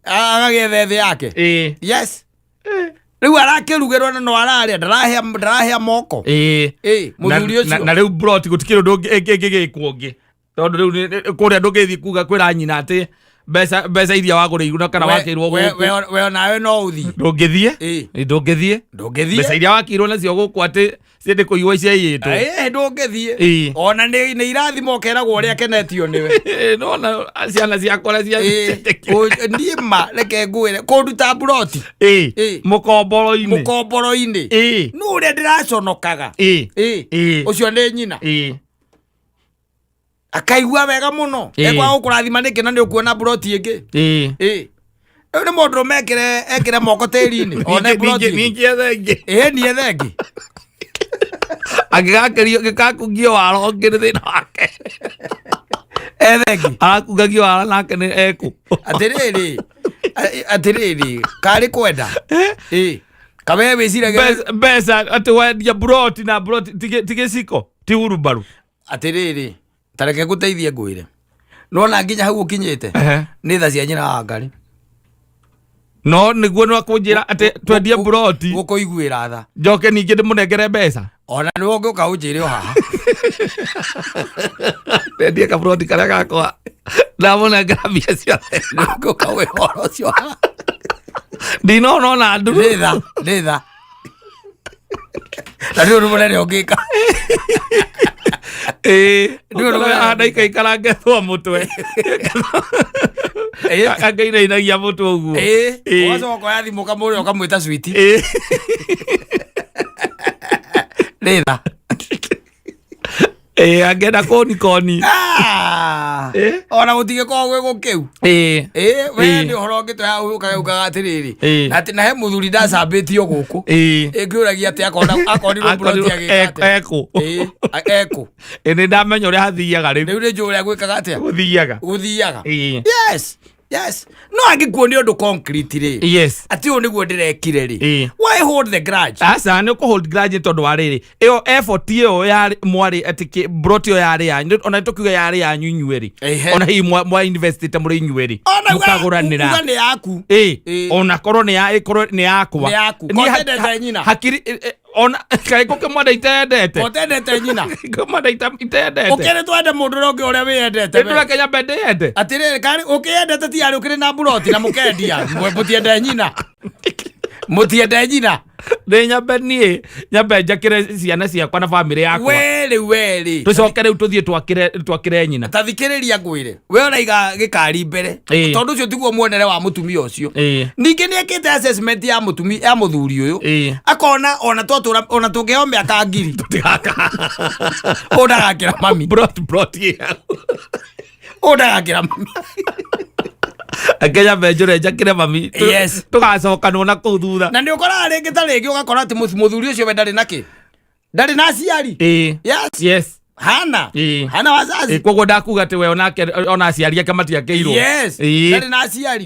agagethe thä yake yes rä u arakä rugä rwo na no ararä ndarahea moko må thuri å cio
na rä u broti gå tikä rå ndå ngä gä kwo ngä tondå rä u kå rä a ndå ngä thiä kuga kwä ra nyina atä mbeca iria wagå rä irwo kana wakä rwo
we onawe no å thiä
ndå ngä thiä mbeca iria wakä irwo nacio gå kwo atä ciendä kå iwa iceiyä two
ndå ngä thiä ona nä irathimo keragwo å rä a kenetio nä we
nona ciana ciakwa
niä ma reke ngwä re kå nduta mburoti
må
komboro-inä nä å rä a ndä raconokaga å cio nä nyina akaigua wega må no ekwa gå kå rathima nä kä na nä å kuona mburoti ä ngä rä u nä må ndå mekere moko tä ri-inä niä thengä
angä gakungio waro ngä nä thä na wake
ethengi
arakungagio wara nake nä ekå
atä rä rä karä kwenda kawe wä cirage
mbeca atä wendia mburoti na mburoti tigä ciko ti hurumbaru
atä rä rä tareke gå teithie ngwä re nona nginya hau å kinyä te nä tha cia nyina wa Ngarĩ
no nä guo no akå njä ra atä twendie mburoti
gå kå iguä ra tha
njoke ningä ndä må nengere mbeca
ona nä wongä å ka å njä re o haha
ndendie kaburoti karä a gakwa ndamå nengera mbia ciothe
å ka wä horo å cio haha
ndinonona nduru
nä tha na nä å rå må nene å ngä ka
ndaikaikara ngethwo må twe angainainagia må twe å guo
ũgacoka ya thimå kamå rä a å kamwä ta switi nä tha
angenda koni
ona gå tigä korwo gwä gå kä u we nä å horo ngä tå hau ukaugaga atä rä rä na he må thuri ndacambä tio gå kå ngä å ragia atä akorirwo mburoti agä ekå
nä ndamenya å rä a hathiaga rä
u rä njå rä a gwä kaga atä
gå thiaga
yes no angä kuo nä å ndå concrete rä atä å nä guo ndä rekire rä why hold the grudge
asa nä å kå hold grudge tondå wa rä rä ä yo effort ä yo mwarä atä broti ä yo yarä yanyu ona tå kiuga yarä yanyu inyuä rä ona hihi mwa investite må rä inyuä rä må kagå ranä ra
nä yaku
ona korwo nä yakwa hakiri ona kaä gå kä mwenda itendete
otendete nyina
mwenda itendete
å kä rä twende må ndå rongä å rä a wä endete
ndå reke nyambe ndä yende
atä rä rä å kä endete tiarä å kä rä na mburoti na må kendia må tiende nyina må tiende nyina
nä nyambe niä nyambe njakä re ciana ciakwa na bamä rä yakwa
werä
tå coke rä u tå thiä twakä re nyina
ta thikä rä ria ngwä re we åraiga gä kari mbere tondå å cio tiguo muonere wa må tumia å cio ningä nä ekä te assessment ya må thuri å yå akona ona tå ngä heo mä aka 1000 å ndagakä ra mami å ndagakä ra mami
akenya benjå re njakä re mami tå gacokanwo na kå u thutha
na nä å koraga rä ngä ta rä ngä å gakora atä må thuri å cio we ndarä na kä ndarä na aciari hana wazazi
koguo ndakuga atä we ona aciari ake matiakä irwo
ndarä na aciari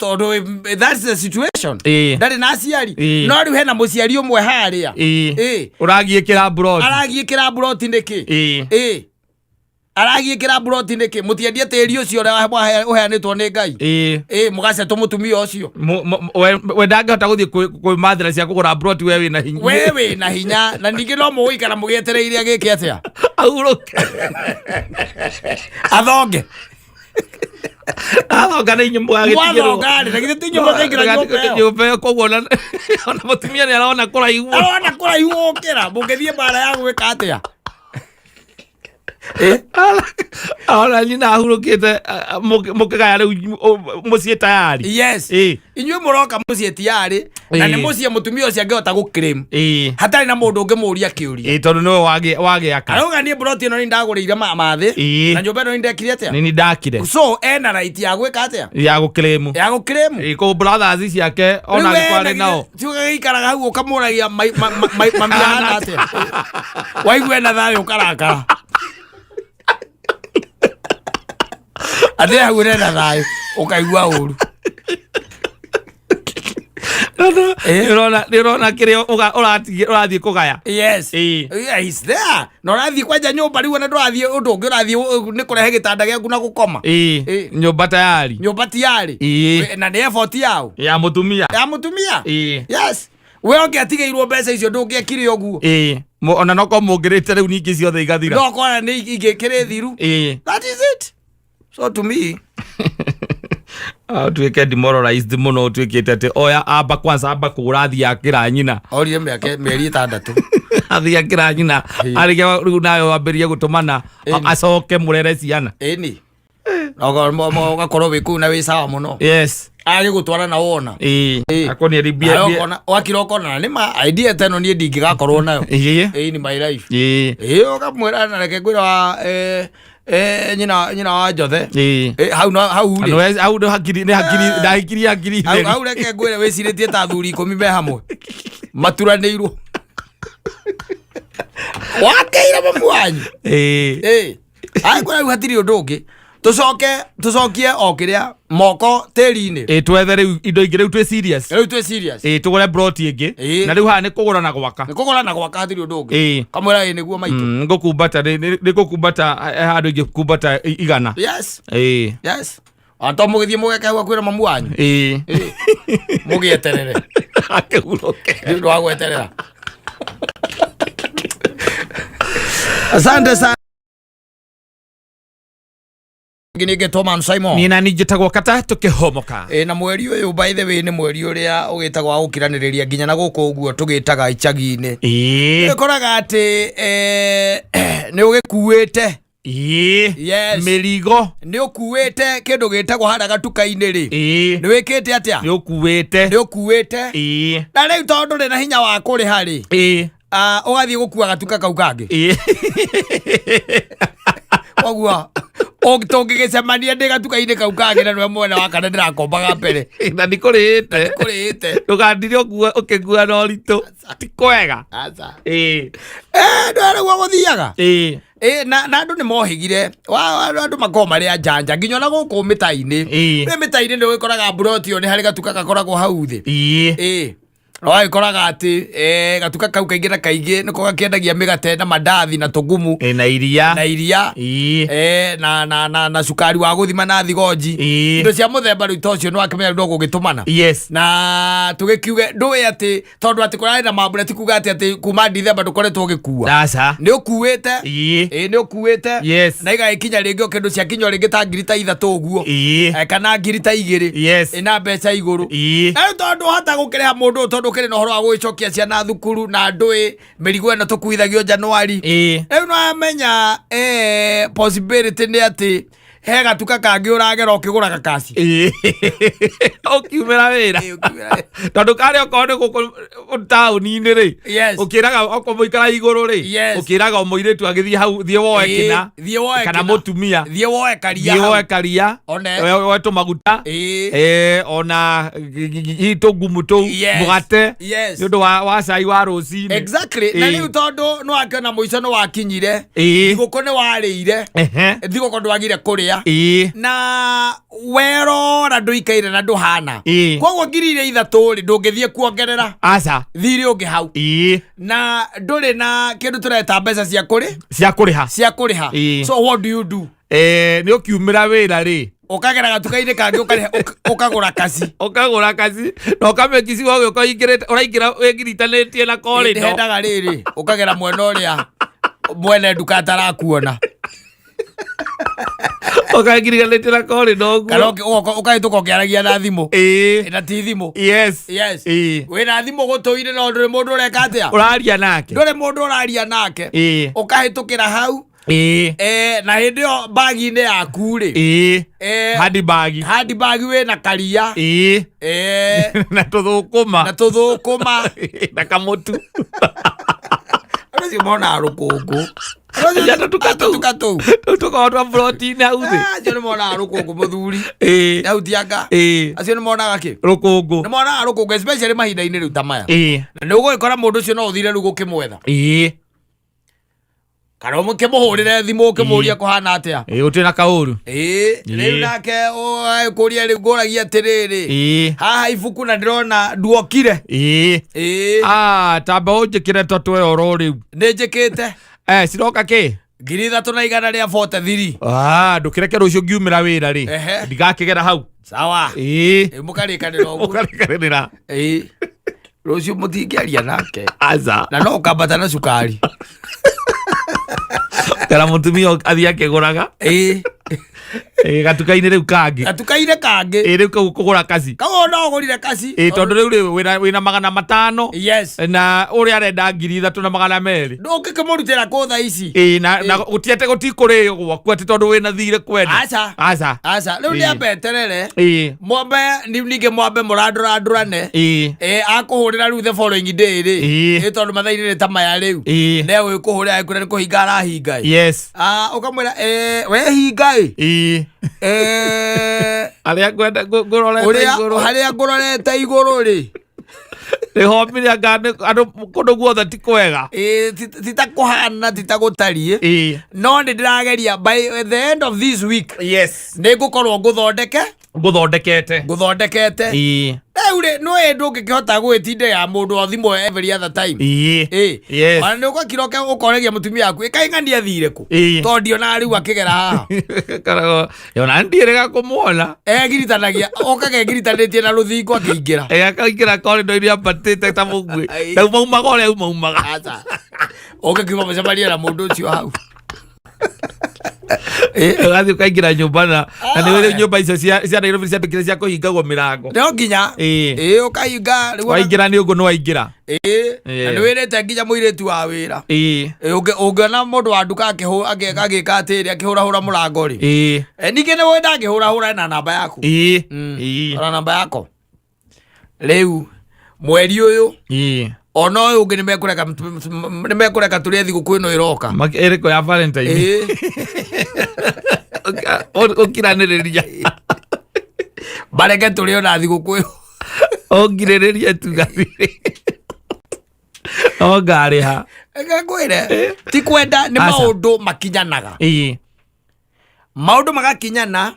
tondå that's the situation ndarä na aciari no rä u hena må ciari å mwe harä a
å ragiä kä ra
aragiä kä ra mburoti nä kä aragiä kä ra mburoti nä kä må tiendie tä ri å cio å heanä two nä Ngai må gacetwo må tumia å cio
we ndangä hota gå thiä kwä mathira cia kå gå ra mburoti we wä na hinya
we wä na hinya na ningä no må gå ikara må gä etereire agä ke atä a
aurå ke
athonge
athonga nä inyå
mwagätigä
rwo koguo ona må tumia nä arona kå raihu
å kä ra må ngä thiä mbara ya gwä ka atä a
Ala nyina ahurukite mukigaya riu mucie tayari.
Yes. Inyuĩ mũroka mucie tayari na nĩ mucie mutumia ũcio angĩhota gũclaim. Hatarĩ na mũndũ ũngĩmũria kĩũria.
Tondũ nĩwe wagĩaka.
Arauga niĩ broti ĩno nĩ ndagũrĩire Maathĩ na nyũmba ĩno nĩ ndekire atĩa?
Nĩ ndakire.
So ena right ya gwĩka atĩa?
Ya gũclaim.
Ya gũclaim.
Ko brothers ciake ona gĩkwarĩ nao.
Tiuga gĩikaraga hau ũkamũragia mamiana atĩa? Waigua na thayũ ũkarakara. Athe hau rena thayũ ũkaigua ũru.
Nĩũrona kĩrĩa ũrathiĩ kũgaya.
Yes. He's there. Na ũrathiĩ kwanja nyũmba rĩu ona ndũrathiĩ ũndũ ũngĩ ũrathiĩ nĩ kũrehe gĩtanda gĩaku na gũkoma.
Nyũmba tayari.
Nyũmba tayari. Na nĩ effort yao.
Ya mũtumia.
Ya mũtumia. Yes. We ũngĩatigĩirwo mbeca icio ndũngĩekire ũguo.
Ona no ko mũngĩrĩte rĩu ningĩ ciothe igathira.
No kona nĩ ingĩkĩrĩ thiru. That is it. So to me
tuweke demoralized muno tuwekete ati oya amba kwanza amba kurathi akira nyina
orire mĩeri 6
athi akira nyina arige riu nayo wambirie gutumana acoke murere ciana
ni gakorwo wĩ kũu na wĩ sawa muno. Yes. Age gũtwara na wona.
Akoni ribia
wakira ukona nĩ ma idea teno niĩ ndingĩgakorwo nayo. Ni my life. Ukamwĩra na reke ngwĩra nyina wa Njothe. Hau
ndo hakiri
hau reke ngwĩre wĩcirĩtie ta athuri 10 me hamwe maturanĩirwo wakeire mamu wanyu. Kũrĩa rĩu hatirĩ ũndũ ũngĩ tucokie o kĩrĩa moko tĩri-inĩ.
Twethe rĩu indo ingĩ rĩu twĩ serious.
Rĩu twĩ serious.
Tũgũre broti ingĩ na rĩu haha nĩ kũgũra na gwaka.
Nĩ kũgũra na gwaka hatirĩ ũndũ ũngĩ. Kamwĩra nĩguo maitũ.
Ngũkumbata nĩ ngũkumbata handũ ingĩ kumbata 100.
Yes. Yes. Anto mũgĩthiĩ mũgeke hau kwĩra mamu wanyu. Mũgĩeterere.
Akĩhurũke.
Nĩ ũndũ wa gweterera. Asante sana. Nĩngetwo Mansaimo.
Nina nĩnjĩtagwo Katta tũkĩhomoka.
Na mweri ũyũ by the way nĩ mweri ũrĩa ũgĩtagwo wa gũkiranĩrĩria nginya na gũkũ ũguo tũgĩtaga gicagi-inĩ. Nĩũkoraga atĩ nĩ ũgĩkuĩte. Yes. Mĩrigo. Nĩ ũkuĩte kĩndũ gĩtagwo harĩa gatuka-inĩ rĩ. Nĩ wĩkĩte atĩa? Nĩ ũkuĩte. Na rĩu tondũ ndĩ na hinya wa kũrĩha rĩ. Ũgathiĩ gũkua gatuka kau kangĩ. Koguo tũngĩgĩcemania ndĩ gatuka-inĩ kau kangĩ na nĩwe mwena wa kana ndĩrakombaga mbere. Na ndikũrĩte. Ndũkandire ũkĩkua na ũritũ. Ti kwega. Ndũragwo gũthiaga. Na andũ nĩ mohĩgire andũ makorwo marĩ anjanja nginya ona gũkũ mĩta-inĩ. Mĩta-inĩ nĩ ũgĩkoraga mburoti ĩyo nĩ harĩ gatuka gakoragwo hau thĩ. No agĩkoraga atĩ gatuka kau kaingĩ na kaingĩ nĩko gakĩendagia mĩgate na mandathi na tũgumu
na iria
na cukari wa gũthima na thigonji. Indo cia mũthemba rĩu ta ũcio nĩ wakĩmenya no gũgĩtũmana. Na tũgĩkiuge ndũĩ atĩ tondũ atĩ kũrarĩ na mambura ti kuga atĩ kuma Ndithemba ndũkoretwo ũgĩkua. Nĩ ũkuĩte. Nĩ ũkuĩte. Na igagĩkinya rĩngĩ o kĩndũ cia kinywa rĩngĩ ta ngiri ta 3 ũguo kana ngiri ta 2 na mbeca igũrũ. Na tondũ hota gũkĩrĩha mũndũ tondũ kĩrĩ na ũhoro wa gũgĩcokia ciana thukuru na ndũĩ mĩrigo ĩno tũkuithagio Januari. Rĩu no amenya possibility nĩ atĩ he gatuka kangĩ ũragera ũkĩgũra gakaci.
Ũkiumĩra wĩra. Tondũ karĩ okorwo nĩ gũkũ taũni-inĩ rĩ. Ũkĩraga okorwo mũikara igũrũ rĩ. Ũkĩraga mũirĩtu agĩthiĩ hau thiĩ woe kĩna. Kana mũtumia. Thiĩ woe karia. Woe tũmaguta. Ona tũgumu tũu mũgate. Nĩ ũndũ wa cai wa rũcinĩ.
Exactly. Na rĩu tondũ nĩ wakĩona mũico nĩ wakinyire. Thigũkũ nĩ warĩire. Thigũkũ ndwagire kũrĩa. Na werora ndũikaire na ndũhana. Koguo ngiri iria 3 rĩ ndũngĩthiĩ kuongerera. Thirĩ ũngĩ hau. Na ndũrĩ na kĩndũ tũreta mbeca cia kũrĩha. So what do you do?
Nĩ ũkiumĩra wĩra rĩ.
Ũkagera gatuka-inĩ kangĩ ũkagũra kaci.
Na ũkamekisi wogĩ ũraingĩra wĩgiritanĩtie na korido.
Hendaga rĩrĩ ũkagera mwena ũrĩa mwene nduka atarakuona.
Ũkagiriganĩtie na korido ũguo.
Ũkahĩtũka ũkĩaragia na thimũ. Na ti thimũ. Wĩna thimũ gũtũ-inĩ no ndũrĩ mũndũ ũreka atĩa.
Ũraria nake.
Ndũrĩ mũndũ ũraria nake. Ũkahĩtũkĩra hau na hindi yo bagi ne yaku ri handbag we na karia
na tuthukuma na kamutu
Arazi mona rukungu
Jana tukatu Tukawatwa protein hau thi
Jana mona rukungu muthuri Hau tianga Acio ni mona gaki
Rukungu
Ni mona rukungu especially mahinda-ini riu ta maya Na ni ugukora mundu ucio no uthire riu gukimwetha Kana mukimuhurire thimu ukimuria kuhana atia
utina kauru
riu nake kuria riu nguragia atiriri haha ibuku na ndirona nduokire
tamba unjikire totwe oro riu
ni njikite
ciroka ki
3,100 ria 43
ndukireke rucio ngiumira wira ri ndigakigera hau
sawa mukarikanira rucio mutingiaria nake na no ukambata na cukari
Kara mutumia athia kiguraga gatuka-ini riu kangi riu kugura kasi
no ugurire kasi
tondu riu wina 500
yes
na uri arenda 3,200
ndungikimurutira ku tha ici
na gutiete gutikurio gwaku ati tondu wina thire kwenda
aca riu niambeterere mwambe ninge mwambe muradurane akuhurira riu the following day ri tondu mathaini ni ta maya riu ne gwikuhurira ekura ni kuhinga arahinga
yes
ukamwira we hinga
aria kwenda ngurorete iguru
haria ngurorete iguru ri
rihomire andu kundu guothe ti kwega
titakuhana titagutarie no ni ndirageria by the end of this week
yes
ni ngukorwo
nguthondekete
riu ri no ndungikihota gwitinde ya mundu o thimu every other time
yes
ni ugakiroke ukoregia mutumia yaku ikaing'ania thire ku tondio na riu akigera haha
karago yona ndirega kumuona
giritanagia okagegiritanĩtie na rũthingo akĩingĩra
akaingĩra corridor iria batĩte ta mũguĩ rĩu maumaga ũrĩa maumaga
ũgĩkiuma mũcemania na mũndũ ũcio hau
ũgathiĩ ũkaingĩra nyũmba na nĩ nyũmba icio cia Nairobi ciandĩkire cia kũhingagwo mĩrango
no nginya ũkahinga
waingĩra nĩ ũguo nĩ waingĩra
na nĩ wĩrĩte nginya mũirĩtu wa wĩra ũngĩona mũndũ wa nduka agĩka atĩrĩ akĩhũrahũra mũrango rĩ ningĩ nĩ wenda akĩhũrahũra na namba yaku ona namba yako rĩu mweri ũyũ ona ũyũ ũngĩ nĩ mekũreka tũrĩa thigũkũ ĩno ĩroka
ĩrĩkũ ya Valentine ũkiranĩrĩria
bareke tũrĩ ona thigũkũ ĩyo
ũngirĩrĩria tugathirĩ ongarĩha
ngwĩre ti kwenda nĩ maũndũ makinyanaga maũndũ magakinyana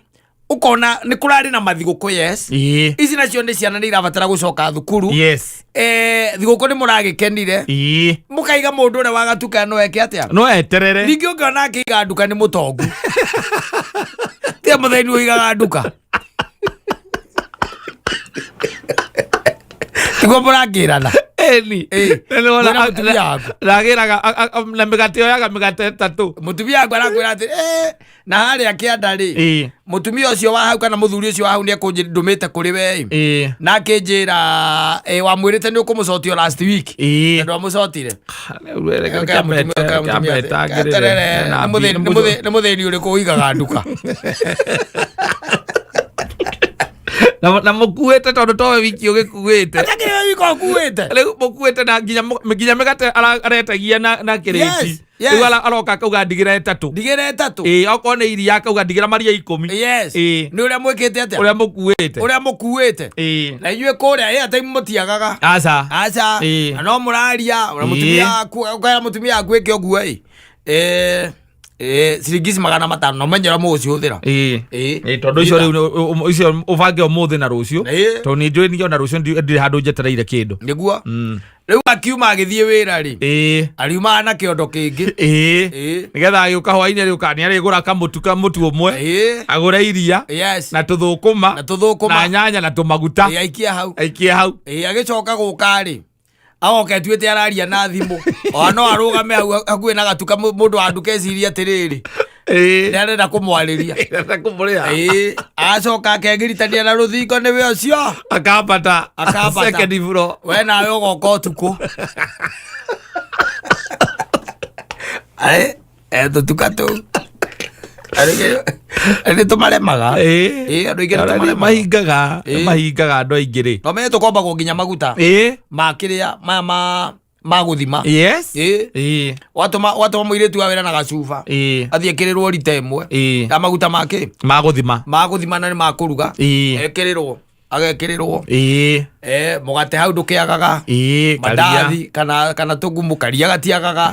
ukona ni kurari na mathigũkũ yes ici nacio ni ciana ni irabatara gucoka thukuru
yes
thigũkũ ni muragikenire mukaiga mũndũ ũrĩa wa gatuka no eke atia
no eterere
ningĩ ũngĩona akĩiga nduka ni mũtongu tia mũtheni ũigaga nduka tiguo mũrangĩrana
ragĩraga na mĩgate yoyaga mĩgate 3
mũtumia wangu arakwĩra atĩ na harĩa kĩanda rĩ mũtumia ũcio wa hau kana mũthuri ũcio wa hau nĩ ekũndũmĩte kũrĩ we na akĩnjĩra wamwĩrĩte nĩ ũkũmũcotio last week na ndwamũcotire nĩ mũthĩni ũrĩkũ ũigaga nduka
na mukuite tondu towe wiki ugikuite
atakire wiki ukuite
riu mukuite na nginya migate aretagia na kiriti riu aroka kauga ndigire 3 okorwo ni iria kauga ndigire maria 10
yes ni uria mwikite atia
uria mukuite
na inyue kuria time mutiagaga aca na no muraria mutumia aku eke oguo ciringi 500 no menyera mũgũcihũthĩra
tondu icio ubange ũmũthĩ na rũciũ tondu nĩ njũĩ nĩo na rũciũ ndirĩ handũ njetereire kĩndũ
nĩguo rĩu akiuma agĩthiĩ wĩra rĩ ariumaga na kĩondo kĩngĩ
nĩgetha agĩũka hwainĩ rĩũka nĩ arĩgũra mũtu ũmwe agũre iria na tũthũkũma na nyanya na tũmaguta aikie hau
agĩcoka gũka rĩ agoka tuĩte araria na thimũ no arũgame hau hakuhĩ na gatuka mũndũ wa nduka eciria atĩrĩrĩ nĩ arenda kũmwarĩria acoka akegiritania na rũthingo nĩwe ũcio
akambata second floor
we nawe ũgoka ũtukũ Tutuka tu. Ari tumaremaga. Andu ingi
mahingaga andu aingi ri.
No menye tukomba kunginya maguta. Makiria ma guthima.
Yes.
Watuma muiritu wa wira na gacuba. Athie kirirwo rita imwe. Na maguta make.
Ma guthima
na ni makuruga. Ekirirwo. Agekirirwo. Mugate hau ndukiagaga. Mandathi kana tugumu karia gatiagaga.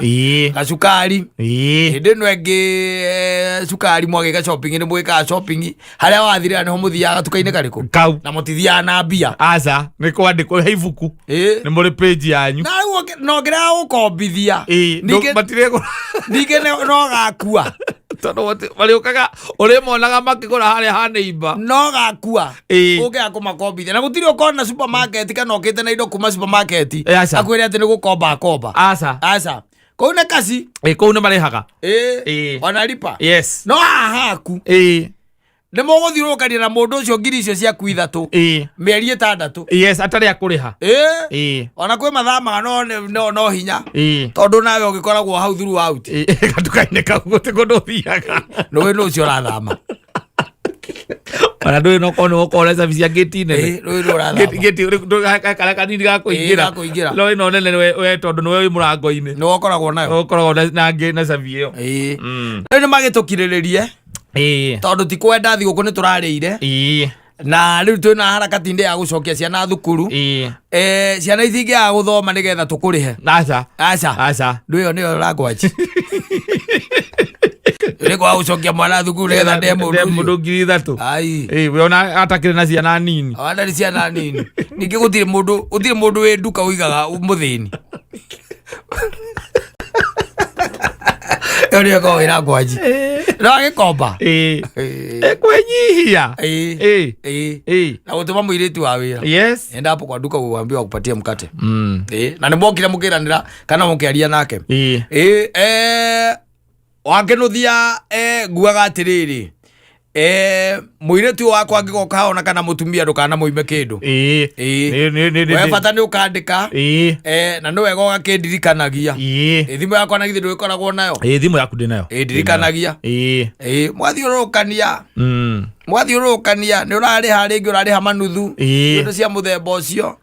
Gacukari. Hindi no engi cukari mwagika shopping ni mwika shopping. Haria wathire ni ho muthiaga tukaine kariku. Na mutithia na mbia.
Aca ni kwandikwo he ibuku. Ni muri page yanyu.
Na no ngira gukombithia. Ninge no gakua.
Tono waliokaga ore monaga makigura haria haneiba
no gakua uge akumakombithia na gutiri ukona supermarket kana okite na indo kuma supermarket akwire ati ni gukomba aca kou ne kasi
kou ne marehaga
wanalipa
yes
no haku ni muguthiurukania na mundu ucio ngiri icio cia kuithatu mieri 6
yes atari akuriha
ona kwi mathamaga no hinya tondu nawe ugikoragwo hau throughout
gatukaine kau guti kundu thiaga
no we ucio rathama
ona ndui no kono ukoreza visia gate nene gate kala kanini ga kuingira lo ino nene we tondu no we murango-ini
no ukoragwo nayo
na savio
ni magitukiriririe tondu ti kwenda thi guku ni turarire na riu twina harakati ndi ya gucokia ciana thukuru ciana ithingi ya guthoma nigetha tukurihe aca ndio nio ragwaji Rego gucokia mwana thukuru nigetha ndi
mundu 3,000 we ona atakire na ciana nini
ona ni ciana nini ningi gutire mundu wi duka uigaga muthini Yoni ko ira gwaji. No agikomba.
Kwenyihia.
Na gutuma muiritu wa wira.
Yes.
Enda hapo kwa duka uambiwa kupatia mkate. Na nimokira mukiranira kana mukiaria nake. Wakenuthia nguaga atiriri. Muiritu wakwa angigoka ona kana mutumia ndukana muime kindu we bata ni ukandika na no wega ugakindirikanagia thimu yakwa na githi ndwikoragwo nayo
thimu yaku ndi nayo
ndirikanagia mwathiurukania ni urariha ringi urariha manuthu ndu cia muthemba ucio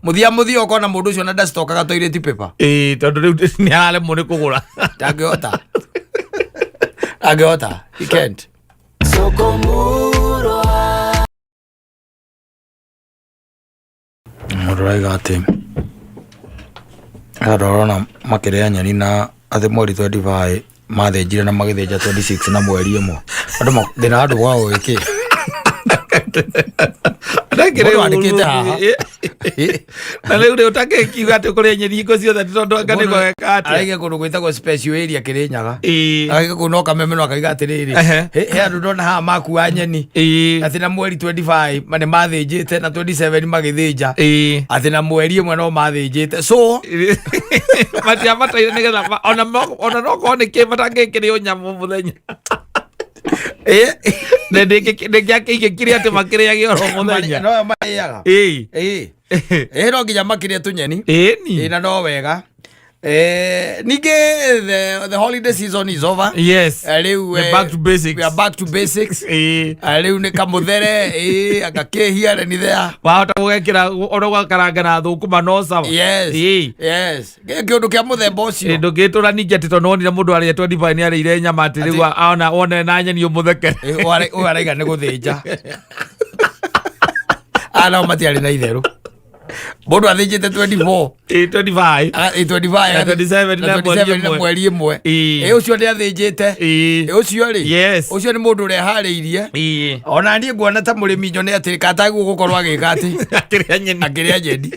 muthia ukona mundu ucio na ndastokaga toilet paper
tondu riu ni aremwo ni kugura
angihota he can't Muraiga ati arorona makiria nyani na athi mweri 25 mathenjire na magithenja 26 na mweri imwe andu thina andu wao wiki
ndakire andikite haha na riu utake kiuga ati kuria nyeni iko ciothe tondu ngani gweka ati
arege kundu gwitagwo special area Kirinyaga arege kuno kamemeno akaiga atiriri he andu ndona haha makua nyeni ati na mweri 25 mane mathenjite na 27 magithenja ati na mweri imwe no mathenjite so matia mataire nigetha ona no kone ke matangikire nyamu muthenya
ngiakire ati makiria gioro muthenya
no maiyaga no nginya makiria tunyeni na no wega ninge the holiday season is over.
Yes.
We're
back to basics.
We are back to basics. Riu ni kamuthere agakehia ni there.
Wahota gukira oroga karanga na thukuma no sawa.
Yes. Kiundu kia muthemba ucio.
Ndugitura ningi ati tononi na mundu ari 25 ni ari ire nyama ati riu aona one na nyeni umutheke.
Araiga ni guthinja. Ana matiari na itheru. Mundu athinjite 24
25
27 na mweri imwe ucio ni athinjite ucio ri ucio ni mundu urehariirie ona ndie nguona ta murimi nyo ni ati kata gukorwo agika ati akiria nyeni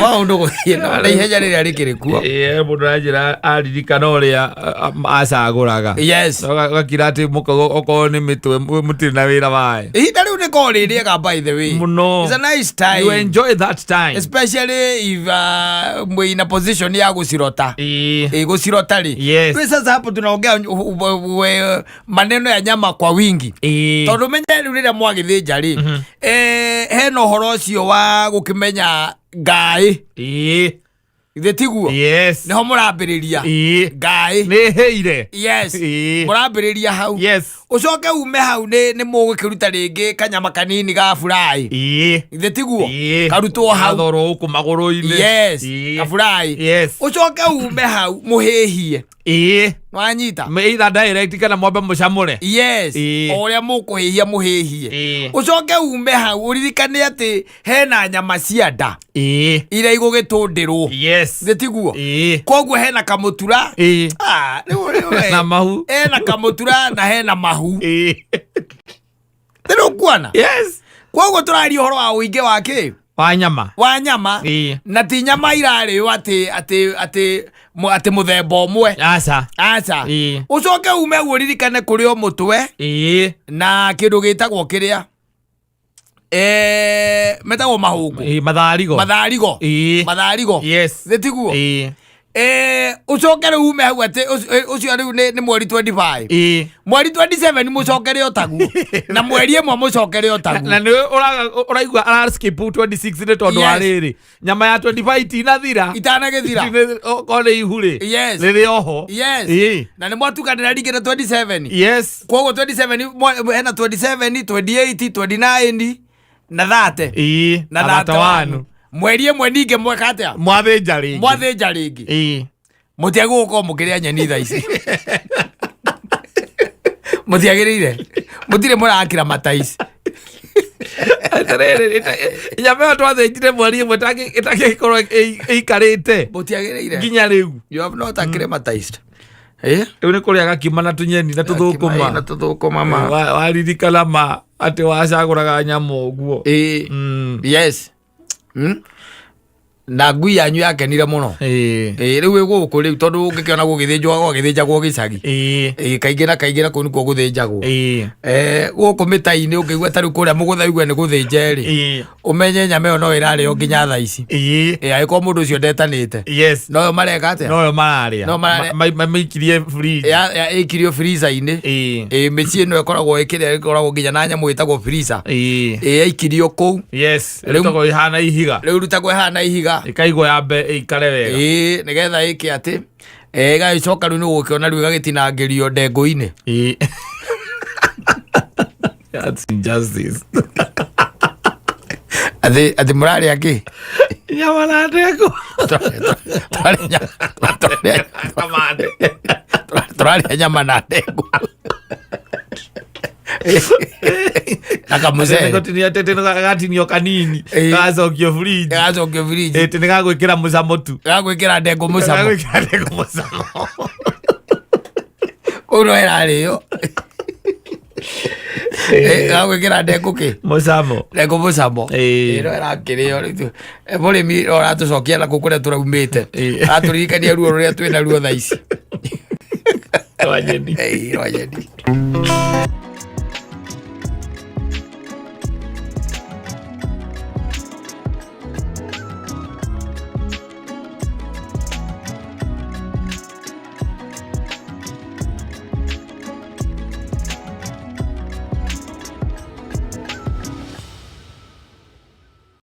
maundu guthie na ihenya riria rikirikuo
mundu anjira aririkana uria acaguraga gakira ati mukorwo ni mitwe mutiri na wira wae
ihinda riu ni ko ririega by the way
muno.
It's a nice time,
you enjoy that time,
especially if we in a position ya gucirota gucirota ri sasa hapo tunaongea maneno ya nyama kwa wingi tondu menya riu riria mwagithinja ri hena uhoro ucio wa gukimenya ngai ithe tiguo
yes
niho murambiriria ngai
ni heire
yes murambiriria hau
yes
ucoke ume hau ni mugukiruta ringi kanyama kanini ga furai ithe tiguo karutwo hau
thoro uku maguru-ini
yes ga furai
yes
ucoke ume hau muhihie nwanyita
either direct kana mwambe mucamure
yes oria mukuhihia muhihie ucoke ume hau uririkane ati hena nyama cia nda ira igugitundirwo
yes
ithe tiguo koguo hena kamutura
na mahu
hena kamutura na hena mahu Tero kuana
yes
koguo turaria uhoro wa uingi wake
wa nyama
na ti nyama irarĩo ati muthemba umwe
aca
ucoke ume uririkane kuri o mutwe na kindu gitagwo kiria metagwo mahungu matharigo
yes
tiguo ucoke riu ume hau ati ucio riu ni mweri 25 mweri 27 mucokere otaguo na mweri imwe mucokere otaguo
na ni uraigua ara skip 26 ni tondu wa riri nyama ya 25
itanagithira
kone ihuri
yes
riri oho
yes na ni mwatukanira ringi na 27
yes
koguo 27 hena 27 28 29 na 30 na 31 mweri imwe ninge mweka atia
mwathinja
ringi mutiaguko mukiria nyeni tha ici mutiagirire mutire murakira mataici
nyama yo twathinjire mweri imwe itagikorwo ikarite
mutiagirire
nginya riu
you have not akire mataici
riu ni kuria gakima na tunyeni na tuthukuma waririkana ma ati wacaguraga nyama uguo
yes na ngui yanyu yakenire muno riu iguku riu tondu ungikiona gugithinjagwo gicagi kaingi na kuu nikuo guthinjagwo guku mitai-ini ukigua tariu kuria mugutha igwe ni guthinja ri umenye nyama iyo no irario nginya tha ici agikorwo mundu ucio ndetanite noyo mareka atia
noyo mararia maikirie fridge
ikirio freezer-ini micii ino ikoragwo ikoragwo nginya na nyamu itagwo freezer ikirio kuu
rutagwo ihana ihiga
rutagwo ihana ihiga
ikaigwo yambe ikare wega
nigetha iki ati igacoka riu ni gukiona riu igagitinangirio ndengu-ini
that's injustice
ati muraria ki
nyama na ndengu
turaria nyama na ndengu
gatinio kanini gacokio fridge ati ni gagwikira mucamo tu
gagwikira ndengu mucamo uno irario gagwikira ndengu ki
mucamo
ino irakirio riu murimi oratucokia na kukuria turaumite aturirikania ruo ruria twina ruo tha ici
rwanyeni